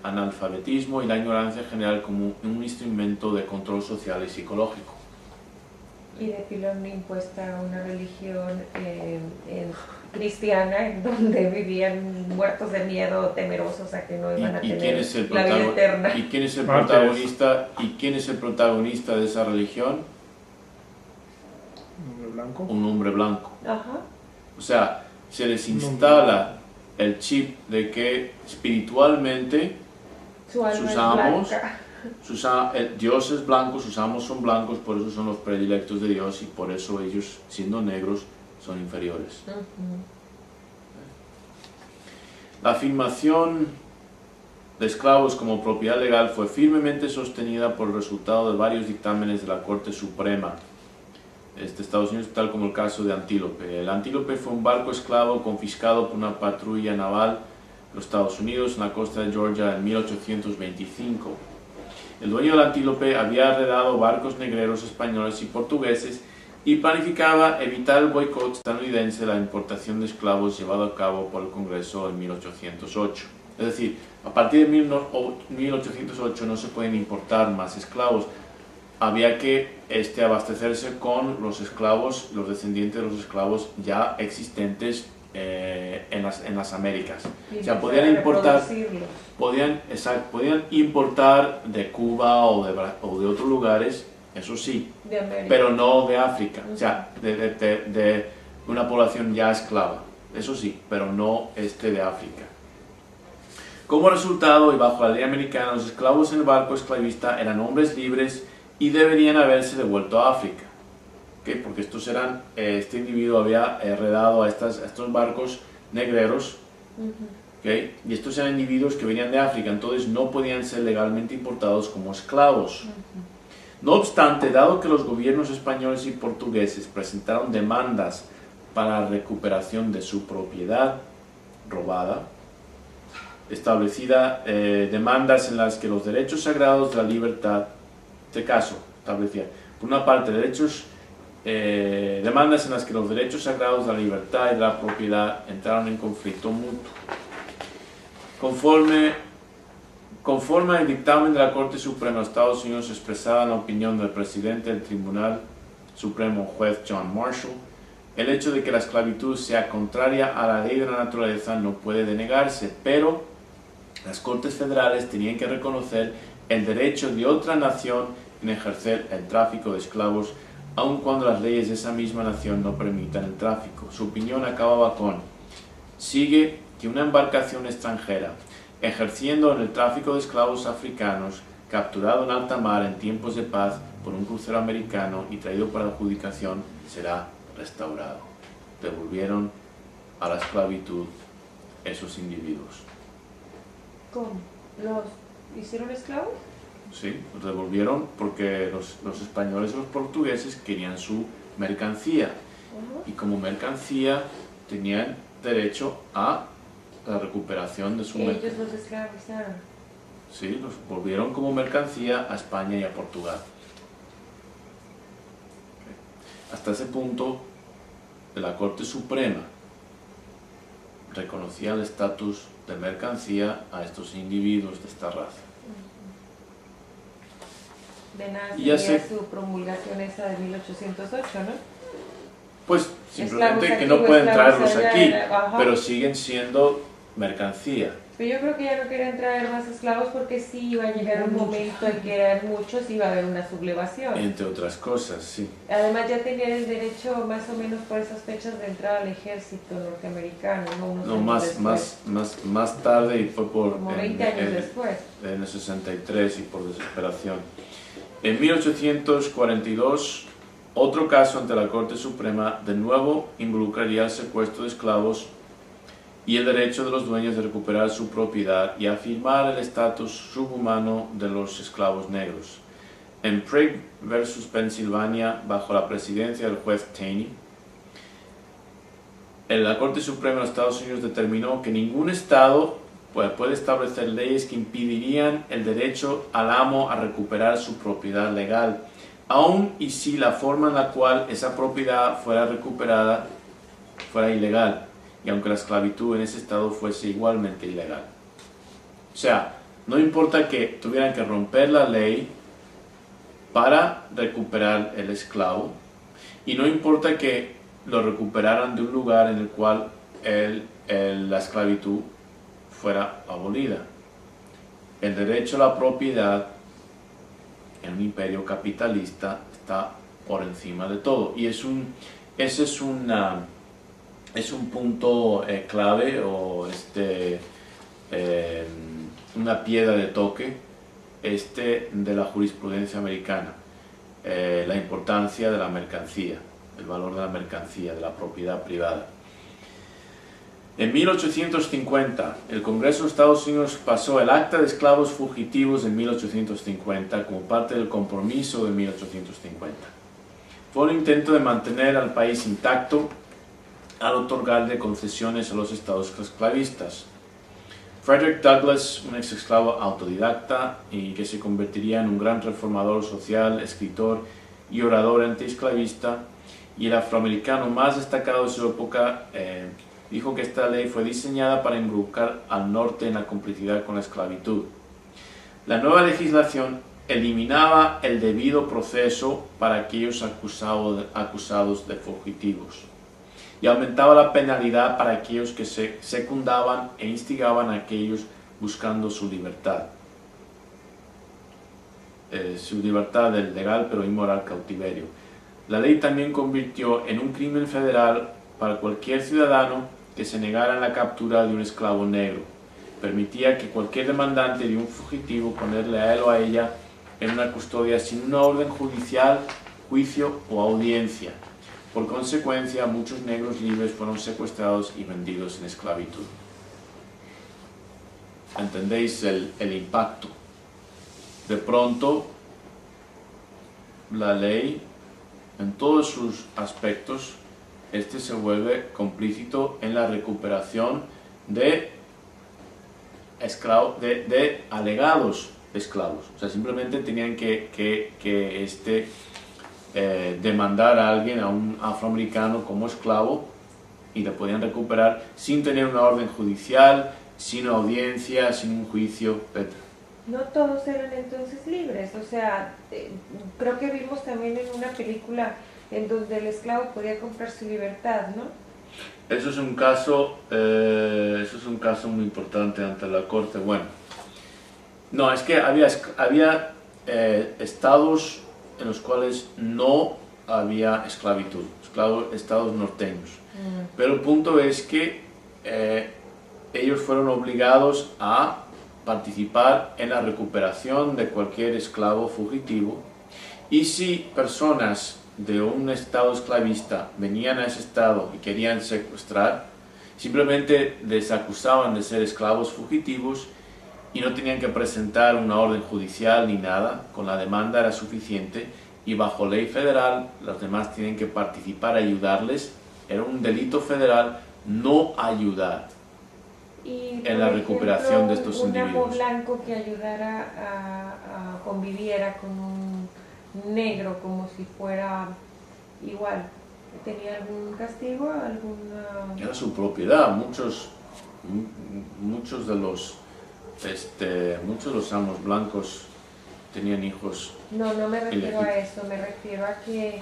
Speaker 1: analfabetismo y la ignorancia general como un instrumento de control social y psicológico.
Speaker 2: Y de pilón impuesta una religión cristiana en donde vivían muertos de miedo, temerosos a que no iban a tener la vida eterna.
Speaker 1: ¿Y quién es el protagonista? ¿Y quién es el protagonista de esa religión?
Speaker 4: ¿Un hombre blanco?
Speaker 1: Un hombre blanco.
Speaker 2: Ajá.
Speaker 1: O sea, se les instala el chip de que espiritualmente
Speaker 2: Su alma
Speaker 1: sus
Speaker 2: es
Speaker 1: amos,
Speaker 2: blanca.
Speaker 1: Dios es blanco, sus amos son blancos, por eso son los predilectos de Dios y por eso ellos, siendo negros, son inferiores. La afirmación de esclavos como propiedad legal fue firmemente sostenida por el resultado de varios dictámenes de la Corte Suprema de Estados Unidos, tal como el caso de Antílope. El Antílope fue un barco esclavo confiscado por una patrulla naval de los Estados Unidos en la costa de Georgia en 1825. El dueño del Antílope había arrendado barcos negreros españoles y portugueses y planificaba evitar el boicot estadounidense de la importación de esclavos llevado a cabo por el Congreso en 1808. Es decir, a partir de 1808 no se pueden importar más esclavos. Había que abastecerse con los esclavos, los descendientes de los esclavos ya existentes en las Américas. O sea, podían importar de Cuba o de otros lugares, eso sí, pero no de África, o sea, de una población ya esclava, eso sí, pero no de África. Como resultado, y bajo la ley americana, los esclavos en el barco esclavista eran hombres libres y deberían haberse devuelto a África. ¿Okay? Porque este individuo había heredado a estos barcos negreros ¿okay? Y estos eran individuos que venían de África, entonces no podían ser legalmente importados como esclavos. No obstante, dado que los gobiernos españoles y portugueses presentaron demandas para la recuperación de su propiedad robada, demandas en las que los derechos sagrados de la libertad, este caso establecía, por una parte, demandas en las que los derechos sagrados de la libertad y de la propiedad entraron en conflicto mutuo. Conforme al dictamen de la Corte Suprema de Estados Unidos expresada en la opinión del presidente del Tribunal Supremo, juez John Marshall, el hecho de que la esclavitud sea contraria a la ley de la naturaleza no puede denegarse, pero las Cortes Federales tenían que reconocer el derecho de otra nación en ejercer el tráfico de esclavos, aun cuando las leyes de esa misma nación no permitan el tráfico. Su opinión acababa con: sigue que una embarcación extranjera ejerciendo en el tráfico de esclavos africanos, capturado en alta mar en tiempos de paz por un crucero americano y traído para adjudicación, será restaurado. Devolvieron a la esclavitud esos individuos.
Speaker 2: ¿Cómo? ¿Los hicieron esclavos?
Speaker 1: Sí, los devolvieron porque los españoles y los portugueses querían su mercancía. Y como mercancía tenían derecho a la recuperación de su mercancía.
Speaker 2: Ellos los esclavizaron.
Speaker 1: Sí, los volvieron como mercancía a España y a Portugal. Hasta ese punto, la Corte Suprema reconocía el estatus de mercancía a estos individuos de esta raza.
Speaker 2: De nada
Speaker 1: Y ya
Speaker 2: sería
Speaker 1: sé-
Speaker 2: su promulgación esa de 1808, ¿no?
Speaker 1: Pues simplemente
Speaker 2: Esclavos
Speaker 1: que
Speaker 2: aquí
Speaker 1: no
Speaker 2: o
Speaker 1: pueden
Speaker 2: esclavos
Speaker 1: traerlos
Speaker 2: allá,
Speaker 1: aquí,
Speaker 2: ajá.
Speaker 1: pero siguen siendo mercancía.
Speaker 2: Pero yo creo que ya no querían traer más esclavos porque sí iba a llegar un momento en que eran muchos y iba a haber una sublevación.
Speaker 1: Entre otras cosas, sí.
Speaker 2: Además ya tenían el derecho más o menos por esas fechas de entrar al ejército norteamericano, ¿no? Unos
Speaker 1: No,
Speaker 2: años después.
Speaker 1: más tarde y fue por...
Speaker 2: Como 20 años después.
Speaker 1: En el 63 y por desesperación. En 1842, otro caso ante la Corte Suprema de nuevo involucraría el secuestro de esclavos y el derecho de los dueños de recuperar su propiedad y afirmar el estatus subhumano de los esclavos negros. En Prigg versus Pensilvania, bajo la presidencia del juez Taney, la Corte Suprema de los Estados Unidos determinó que ningún estado puede establecer leyes que impedirían el derecho al amo a recuperar su propiedad legal, aun y si la forma en la cual esa propiedad fuera recuperada fuera ilegal, y aunque la esclavitud en ese estado fuese igualmente ilegal. O sea, no importa que tuvieran que romper la ley para recuperar el esclavo, y no importa que lo recuperaran de un lugar en el cual la esclavitud fuera abolida. El derecho a la propiedad en un imperio capitalista está por encima de todo, y ese es un punto clave o una piedra de toque de la jurisprudencia americana, la importancia de la mercancía, el valor de la mercancía, de la propiedad privada. En 1850, el Congreso de Estados Unidos pasó el Acta de Esclavos Fugitivos de 1850 como parte del compromiso de 1850. Fue un intento de mantener al país intacto al otorgarle concesiones a los estados esclavistas. Frederick Douglass, un ex esclavo autodidacta y que se convertiría en un gran reformador social, escritor y orador antiesclavista, y el afroamericano más destacado de su época, dijo que esta ley fue diseñada para involucrar al norte en la complicidad con la esclavitud. La nueva legislación eliminaba el debido proceso para aquellos acusados de fugitivos y aumentaba la penalidad para aquellos que se secundaban e instigaban a aquellos buscando su libertad del legal pero inmoral cautiverio. La ley también convirtió en un crimen federal para cualquier ciudadano que se negara en la captura de un esclavo negro. Permitía que cualquier demandante de un fugitivo ponerle a él o a ella en una custodia sin una orden judicial, juicio o audiencia. Por consecuencia, muchos negros libres fueron secuestrados y vendidos en esclavitud. entendéis el impacto. De pronto, la ley, en todos sus aspectos, se vuelve complícito en la recuperación de esclavos, de alegados esclavos. O sea, simplemente tenían que demandar a alguien, a un afroamericano como esclavo, y le podían recuperar sin tener una orden judicial, sin audiencia, sin un juicio, etc.
Speaker 2: No todos eran entonces libres, o sea, creo que vimos también en una película en donde el esclavo podía comprar su libertad, ¿no?
Speaker 1: Eso es un caso muy importante ante la corte. Bueno, no, es que había estados en los cuales no había esclavitud, estados norteños. Pero el punto es que ellos fueron obligados a participar en la recuperación de cualquier esclavo fugitivo, y si personas de un estado esclavista venían a ese estado y querían secuestrar, simplemente les acusaban de ser esclavos fugitivos y no tenían que presentar una orden judicial ni nada, con la demanda era suficiente, y bajo ley federal los demás tienen que participar, ayudarles. Era un delito federal no ayudar en la recuperación de estos individuos.
Speaker 2: Un amo blanco que ayudara a conviviera con un negro como si fuera igual, ¿tenía algún castigo?
Speaker 1: Era su propiedad. Muchos de los amos blancos tenían hijos.
Speaker 2: No me refiero a eso, me refiero a que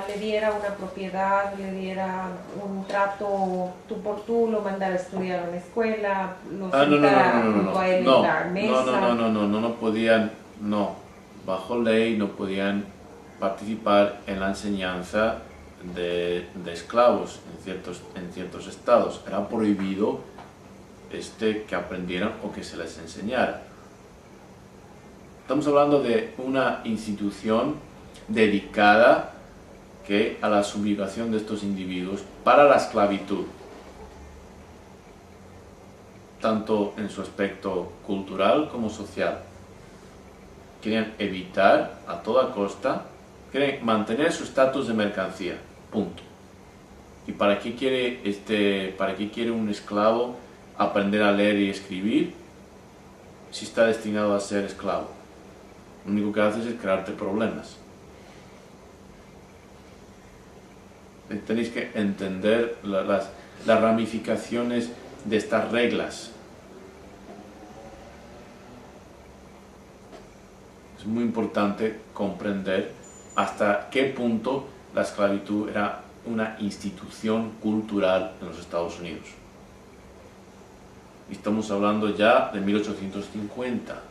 Speaker 2: le diera una propiedad, le diera un trato, tú por tú, lo mandara a estudiar a una escuela, lo sentara junto a él en la mesa.
Speaker 1: No podían, bajo ley no podían participar en la enseñanza de esclavos en ciertos estados. Era prohibido que aprendieran o que se les enseñara. Estamos hablando de una institución dedicada a la subyugación de estos individuos para la esclavitud, tanto en su aspecto cultural como social. Querían evitar a toda costa, querían mantener su estatus de mercancía, punto. ¿Y para qué quiere un esclavo aprender a leer y escribir si está destinado a ser esclavo? Lo único que haces es crearte problemas. Tenéis que entender las ramificaciones de estas reglas. Es muy importante comprender hasta qué punto la esclavitud era una institución cultural en los Estados Unidos. Y estamos hablando ya de 1850.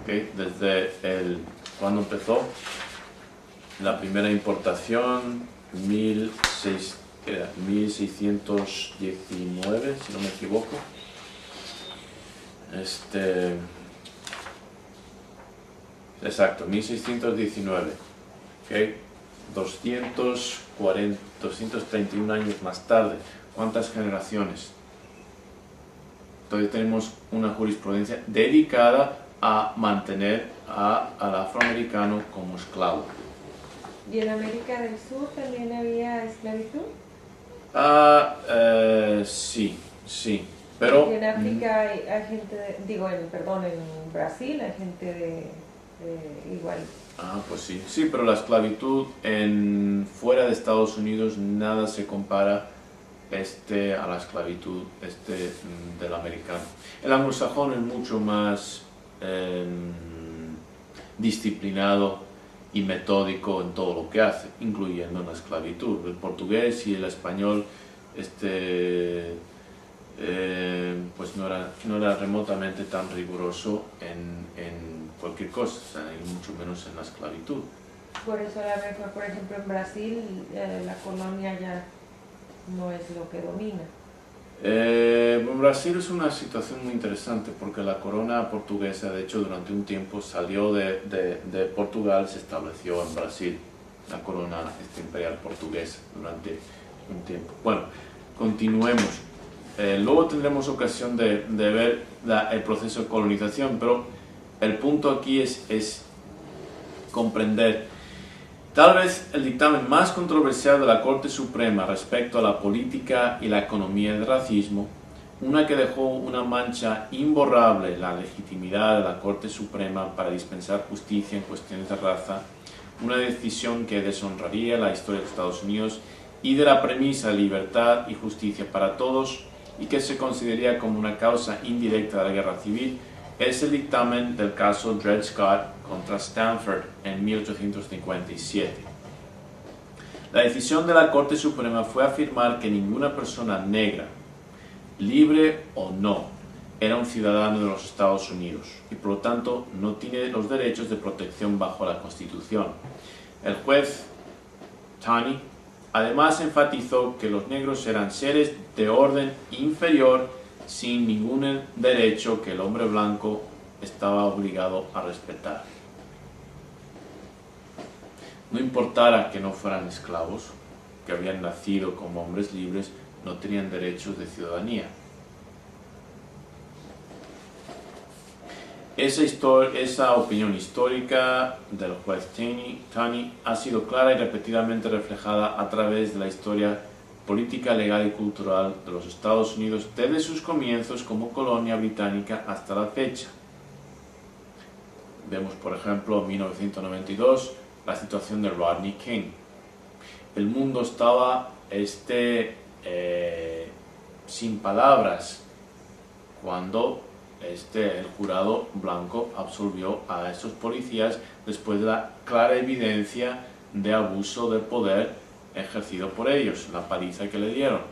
Speaker 1: Desde cuando empezó la primera importación, 1619, si no me equivoco. Exacto, 1619. 231 años más tarde. ¿Cuántas generaciones? Entonces tenemos una jurisprudencia dedicada a mantener al afroamericano como esclavo.
Speaker 2: ¿Y en América del Sur también había esclavitud?
Speaker 1: Sí, pero...
Speaker 2: En África hay gente, en Brasil hay gente igual.
Speaker 1: Pues sí, pero la esclavitud fuera de Estados Unidos nada se compara a la esclavitud del americano. El anglosajón es mucho más disciplinado y metódico en todo lo que hace, incluyendo la esclavitud. El portugués y el español pues no era remotamente tan riguroso en cualquier cosa, o sea, y mucho menos en la esclavitud.
Speaker 2: Por eso a lo mejor, por ejemplo, en Brasil la colonia ya no es lo que domina.
Speaker 1: En Brasil es una situación muy interesante porque la corona portuguesa, de hecho, durante un tiempo salió de Portugal, se estableció en Brasil, la corona imperial portuguesa durante un tiempo. Bueno, continuemos. luego tendremos ocasión de ver el proceso de colonización, pero el punto aquí es comprender. Tal vez el dictamen más controversial de la Corte Suprema respecto a la política y la economía del racismo, una que dejó una mancha imborrable en la legitimidad de la Corte Suprema para dispensar justicia en cuestiones de raza, una decisión que deshonraría la historia de Estados Unidos y de la premisa de libertad y justicia para todos, y que se consideraría como una causa indirecta de la guerra civil, es el dictamen del caso Dred Scott contra Stanford en 1857. La decisión de la Corte Suprema fue afirmar que ninguna persona negra, libre o no, era un ciudadano de los Estados Unidos y por lo tanto no tiene los derechos de protección bajo la Constitución. El juez Taney además enfatizó que los negros eran seres de orden inferior sin ningún derecho que el hombre blanco estaba obligado a respetar. No importara que no fueran esclavos, que habían nacido como hombres libres, no tenían derechos de ciudadanía. Esa opinión histórica del juez Taney ha sido clara y repetidamente reflejada a través de la historia política, legal y cultural de los Estados Unidos desde sus comienzos como colonia británica hasta la fecha. Vemos, por ejemplo, en 1992 la situación de Rodney King. El mundo estaba sin palabras cuando el jurado blanco absolvió a esos policías después de la clara evidencia de abuso de poder ejercido por ellos, la paliza que le dieron.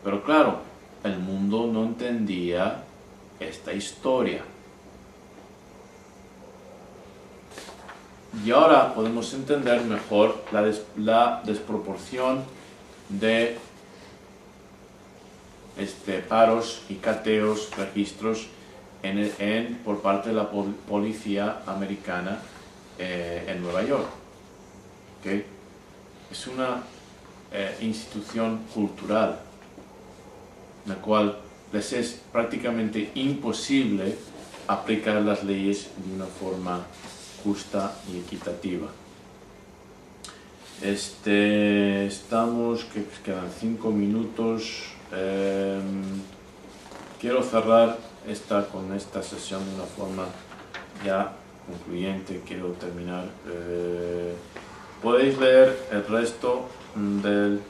Speaker 1: Pero claro, el mundo no entendía esta historia. Y ahora podemos entender mejor la desproporción de paros y cateos, registros por parte de la policía americana en Nueva York. ¿Okay? Es una institución cultural en la cual les es prácticamente imposible aplicar las leyes de una forma justa y equitativa. Estamos, que quedan 5 minutos. Quiero cerrar con esta sesión de una forma ya concluyente. Quiero terminar. Podéis leer el resto del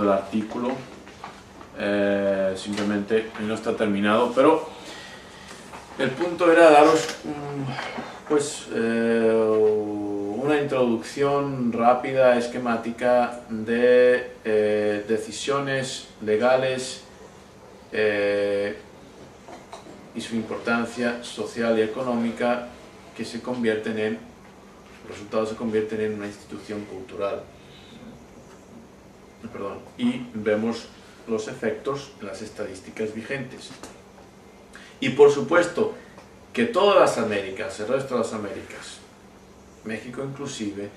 Speaker 1: artículo. Simplemente no está terminado, pero el punto era daros una introducción rápida, esquemática de decisiones legales y su importancia social y económica que los resultados se convierten en una institución cultural. Y vemos los efectos en las estadísticas vigentes. Y por supuesto que todas las Américas, el resto de las Américas, México inclusive,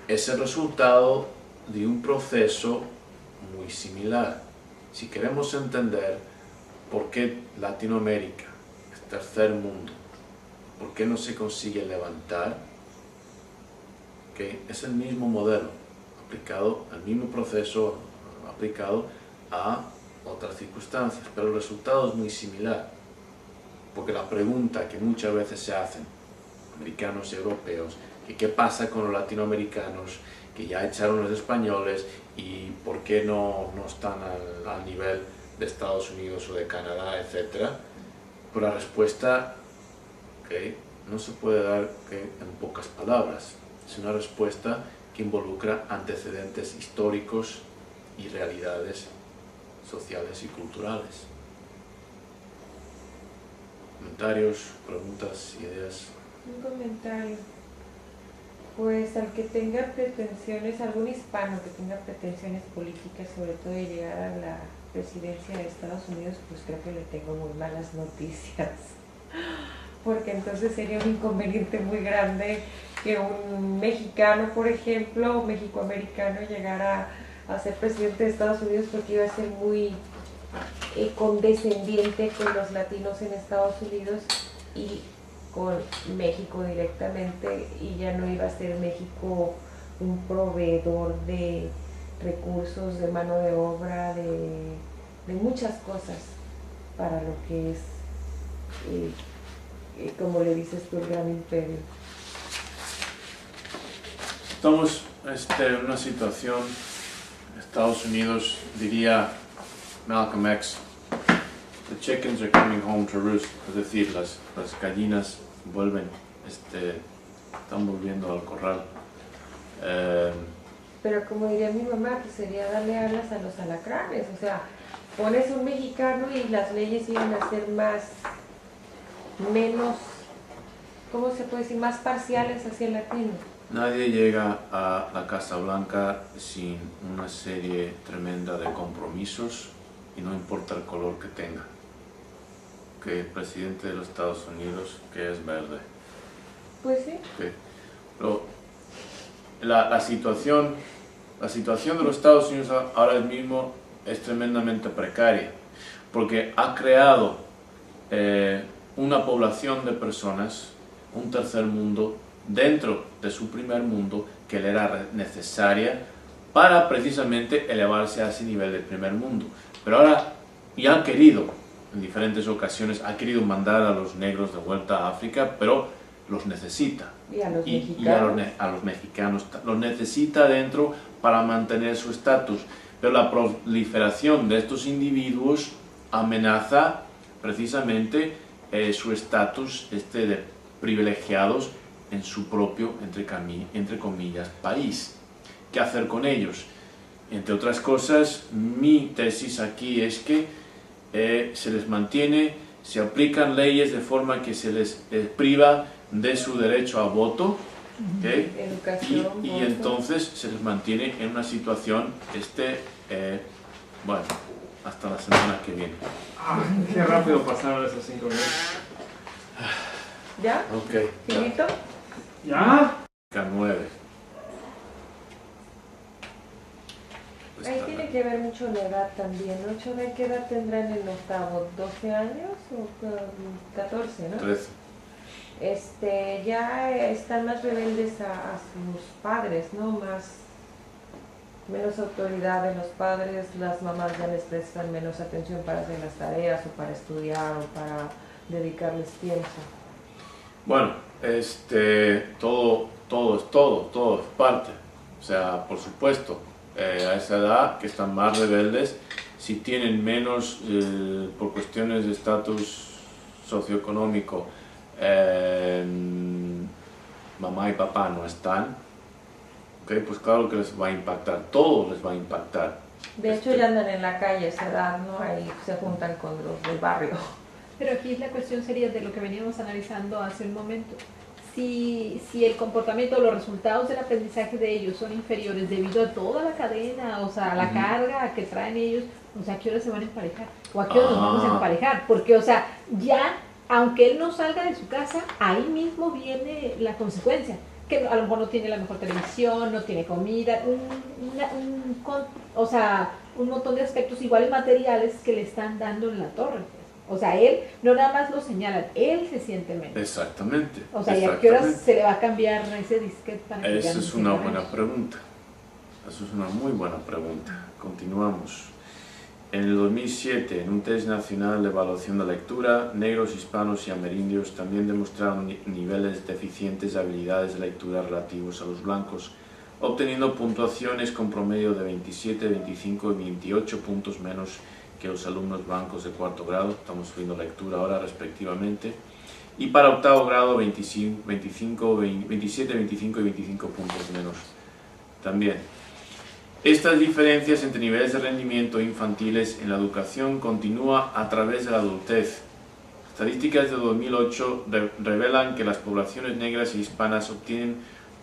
Speaker 1: es el resultado de un proceso muy similar. Si queremos entender por qué Latinoamérica, el tercer mundo, por qué no se consigue levantar, es el mismo modelo, aplicado al mismo proceso, aplicado a otras circunstancias, pero el resultado es muy similar, porque la pregunta que muchas veces se hacen americanos y europeos, que qué pasa con los latinoamericanos que ya echaron los españoles y por qué no están al nivel de Estados Unidos o de Canadá, etc. Pues la respuesta no se puede dar en pocas palabras. Es una respuesta que involucra antecedentes históricos y realidades sociales y culturales. ¿Comentarios, preguntas, ideas?
Speaker 2: Un comentario. Pues al que tenga pretensiones, algún hispano que tenga pretensiones políticas, sobre todo de llegar a la presidencia de Estados Unidos, pues creo que le tengo muy malas noticias. Porque entonces sería un inconveniente muy grande que un mexicano, por ejemplo, mexicoamericano, llegara a ser presidente de Estados Unidos, porque iba a ser muy condescendiente con los latinos en Estados Unidos y con México directamente, y ya no iba a ser México un proveedor de recursos, de mano de obra, de muchas cosas para lo que es, como le dices tú, el gran imperio.
Speaker 1: Estamos en una situación, Estados Unidos, diría Malcolm X, the chickens are coming home to roost, es decir, las gallinas vuelven, están volviendo al corral.
Speaker 2: Pero como diría mi mamá, que sería darle alas a los alacranes, o sea, pones un mexicano y las leyes iban a ser menos, ¿cómo se puede decir?, más parciales hacia el latino.
Speaker 1: Nadie llega a la Casa Blanca sin una serie tremenda de compromisos, y no importa el color que tenga. Que el presidente de los Estados Unidos, que es verde.
Speaker 2: Pues sí.
Speaker 1: Okay. Pero la situación de los Estados Unidos ahora mismo es tremendamente precaria, porque ha creado una población de personas, un tercer mundo, dentro de su primer mundo, que le era necesaria para precisamente elevarse a ese nivel del primer mundo. Pero ahora ya han querido, en diferentes ocasiones, ha querido mandar a los negros de vuelta a África, pero los necesita.
Speaker 2: Y a los mexicanos.
Speaker 1: Y a los mexicanos los necesita dentro para mantener su estatus. Pero la proliferación de estos individuos amenaza precisamente su estatus de privilegiados en su propio, entre comillas, país. ¿Qué hacer con ellos? Entre otras cosas, mi tesis aquí es que se les mantiene, se aplican leyes de forma que se les priva de su derecho a voto, ¿okay?
Speaker 2: Educación,
Speaker 1: y entonces se les mantiene en una situación, bueno, hasta la semana que viene.
Speaker 4: Qué rápido pasaron esos 5 minutos.
Speaker 2: ¿Ya?
Speaker 1: Ok.
Speaker 2: ¿Finito?
Speaker 4: ¿Ya?
Speaker 1: 9.
Speaker 2: Ahí tiene que ver mucho la edad también, ¿no? Chove, ¿qué edad tendrán en octavo? ¿12 años o 14, no?
Speaker 1: 13.
Speaker 2: Ya están más rebeldes a sus padres, ¿no? Menos autoridad de los padres, las mamás ya les prestan menos atención para hacer las tareas o para estudiar o para dedicarles tiempo.
Speaker 1: Bueno, todo es parte. O sea, por supuesto, a esa edad que están más rebeldes, si tienen menos, por cuestiones de estatus socioeconómico, mamá y papá no están, okay, pues claro que les va a impactar, todo les va a impactar.
Speaker 2: De hecho ya andan en la calle a esa edad, ¿no? Ahí se juntan con los del barrio.
Speaker 3: Pero aquí la cuestión sería de lo que veníamos analizando hace un momento. Si el comportamiento o los resultados del aprendizaje de ellos son inferiores debido a toda la cadena, o sea, a la carga que traen ellos, o sea, ¿a qué hora se van a emparejar? ¿O a qué hora nos vamos a emparejar? Porque, o sea, ya, aunque él no salga de su casa, ahí mismo viene la consecuencia. Que a lo mejor no tiene la mejor televisión, no tiene comida, un montón de aspectos iguales materiales que le están dando en la torre. O sea, él no nada más lo señalan, él se siente menos.
Speaker 1: Exactamente.
Speaker 3: O sea, ¿y a qué horas se le va a cambiar ese disquete para que
Speaker 1: Esa
Speaker 3: ya no
Speaker 1: es
Speaker 3: se
Speaker 1: una
Speaker 3: sienta
Speaker 1: buena
Speaker 3: menos?
Speaker 1: pregunta. Eso es una muy buena pregunta. Continuamos. En el 2007, en un test nacional de evaluación de lectura, negros, hispanos y amerindios también demostraron niveles deficientes de habilidades de lectura relativos a los blancos, obteniendo puntuaciones con promedio de 27, 25 y 28 puntos menos que los alumnos blancos de cuarto grado. Estamos viendo lectura ahora respectivamente. Y para octavo grado, 27, 25 y 25 puntos menos también. Estas diferencias entre niveles de rendimiento infantiles en la educación continúan a través de la adultez. Estadísticas de 2008 revelan que las poblaciones negras e hispanas obtienen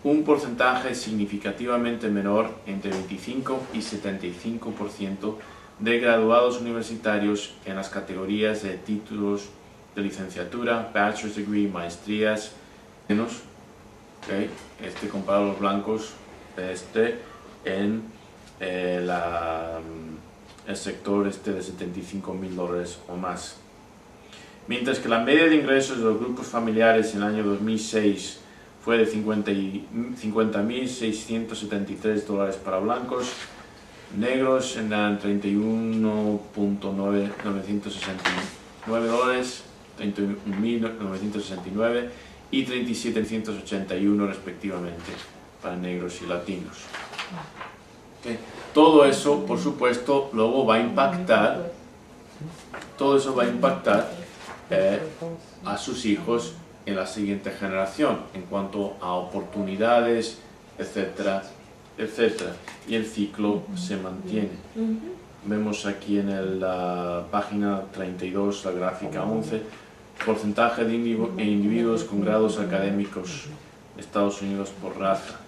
Speaker 1: un porcentaje significativamente menor, entre 25 y 75%, de graduados universitarios en las categorías de títulos de licenciatura, bachelor's degree, maestrías, menos ¿okay? Comparado a los blancos, en el sector de $75,000 o más. Mientras que la media de ingresos de los grupos familiares en el año 2006 fue de $50,673 para blancos, negros eran $31,969, 31.969 y 37.181 respectivamente para negros y latinos. ¿Okay? Todo eso, por supuesto, luego va a impactar, a sus hijos en la siguiente generación, en cuanto a oportunidades, etcétera, etcétera. Y el ciclo se mantiene. Vemos aquí en la página 32, la gráfica 11, porcentaje de individuos con grados académicos de Estados Unidos por raza.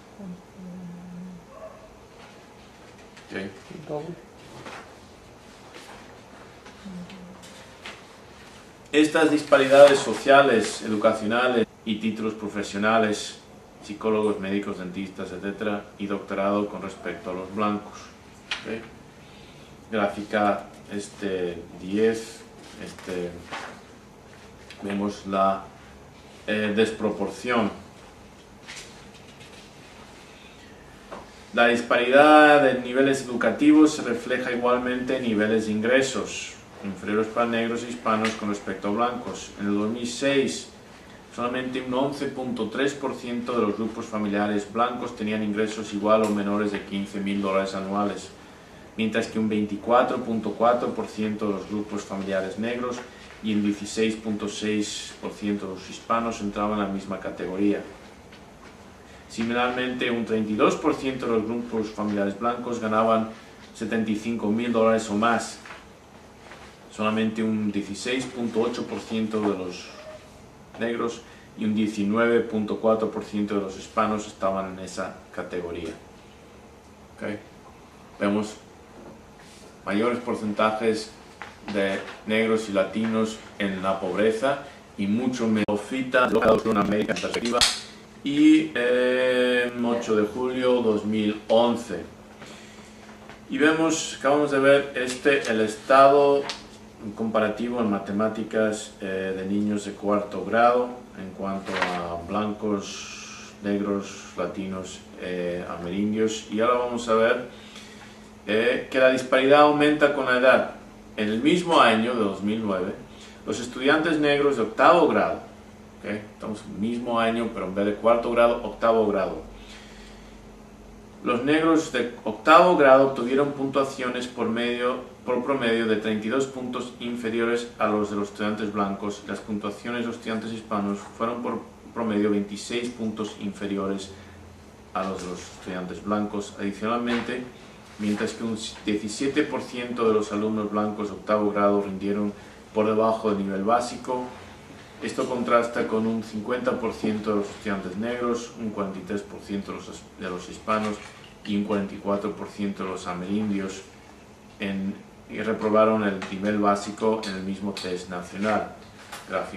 Speaker 1: Okay. Estas disparidades sociales, educacionales y títulos profesionales, psicólogos, médicos, dentistas, etcétera, y doctorado con respecto a los blancos. Okay. Gráfica 10, vemos la desproporción. La disparidad de niveles educativos se refleja igualmente en niveles de ingresos inferiores para negros e hispanos con respecto a blancos. En el 2006, solamente un 11.3% de los grupos familiares blancos tenían ingresos igual o menores de $15,000 anuales, mientras que un 24.4% de los grupos familiares negros y un 16.6% de los hispanos entraban en la misma categoría. Similarmente, un 32% de los grupos familiares blancos ganaban $75,000 o más. Solamente un 16.8% de los negros y un 19.4% de los hispanos estaban en esa categoría. Okay. Vemos mayores porcentajes de negros y latinos en la pobreza y mucho menos fita de una América en perspectiva. Y 8 de julio 2011. Y acabamos de ver el estado comparativo en matemáticas de niños de cuarto grado en cuanto a blancos, negros, latinos, amerindios. Y ahora vamos a ver que la disparidad aumenta con la edad. En el mismo año de 2009, los estudiantes negros de octavo grado, ¿okay? Estamos en el mismo año, pero en vez de cuarto grado, octavo grado. Los negros de octavo grado obtuvieron puntuaciones por promedio de 32 puntos inferiores a los de los estudiantes blancos. Las puntuaciones de los estudiantes hispanos fueron por promedio 26 puntos inferiores a los de los estudiantes blancos. Adicionalmente, mientras que un 17% de los alumnos blancos de octavo grado rindieron por debajo del nivel básico, esto contrasta con un 50% de los estudiantes negros, un 43% de los hispanos y un 44% de los amerindios y reprobaron el nivel básico en el mismo test nacional. Gráfica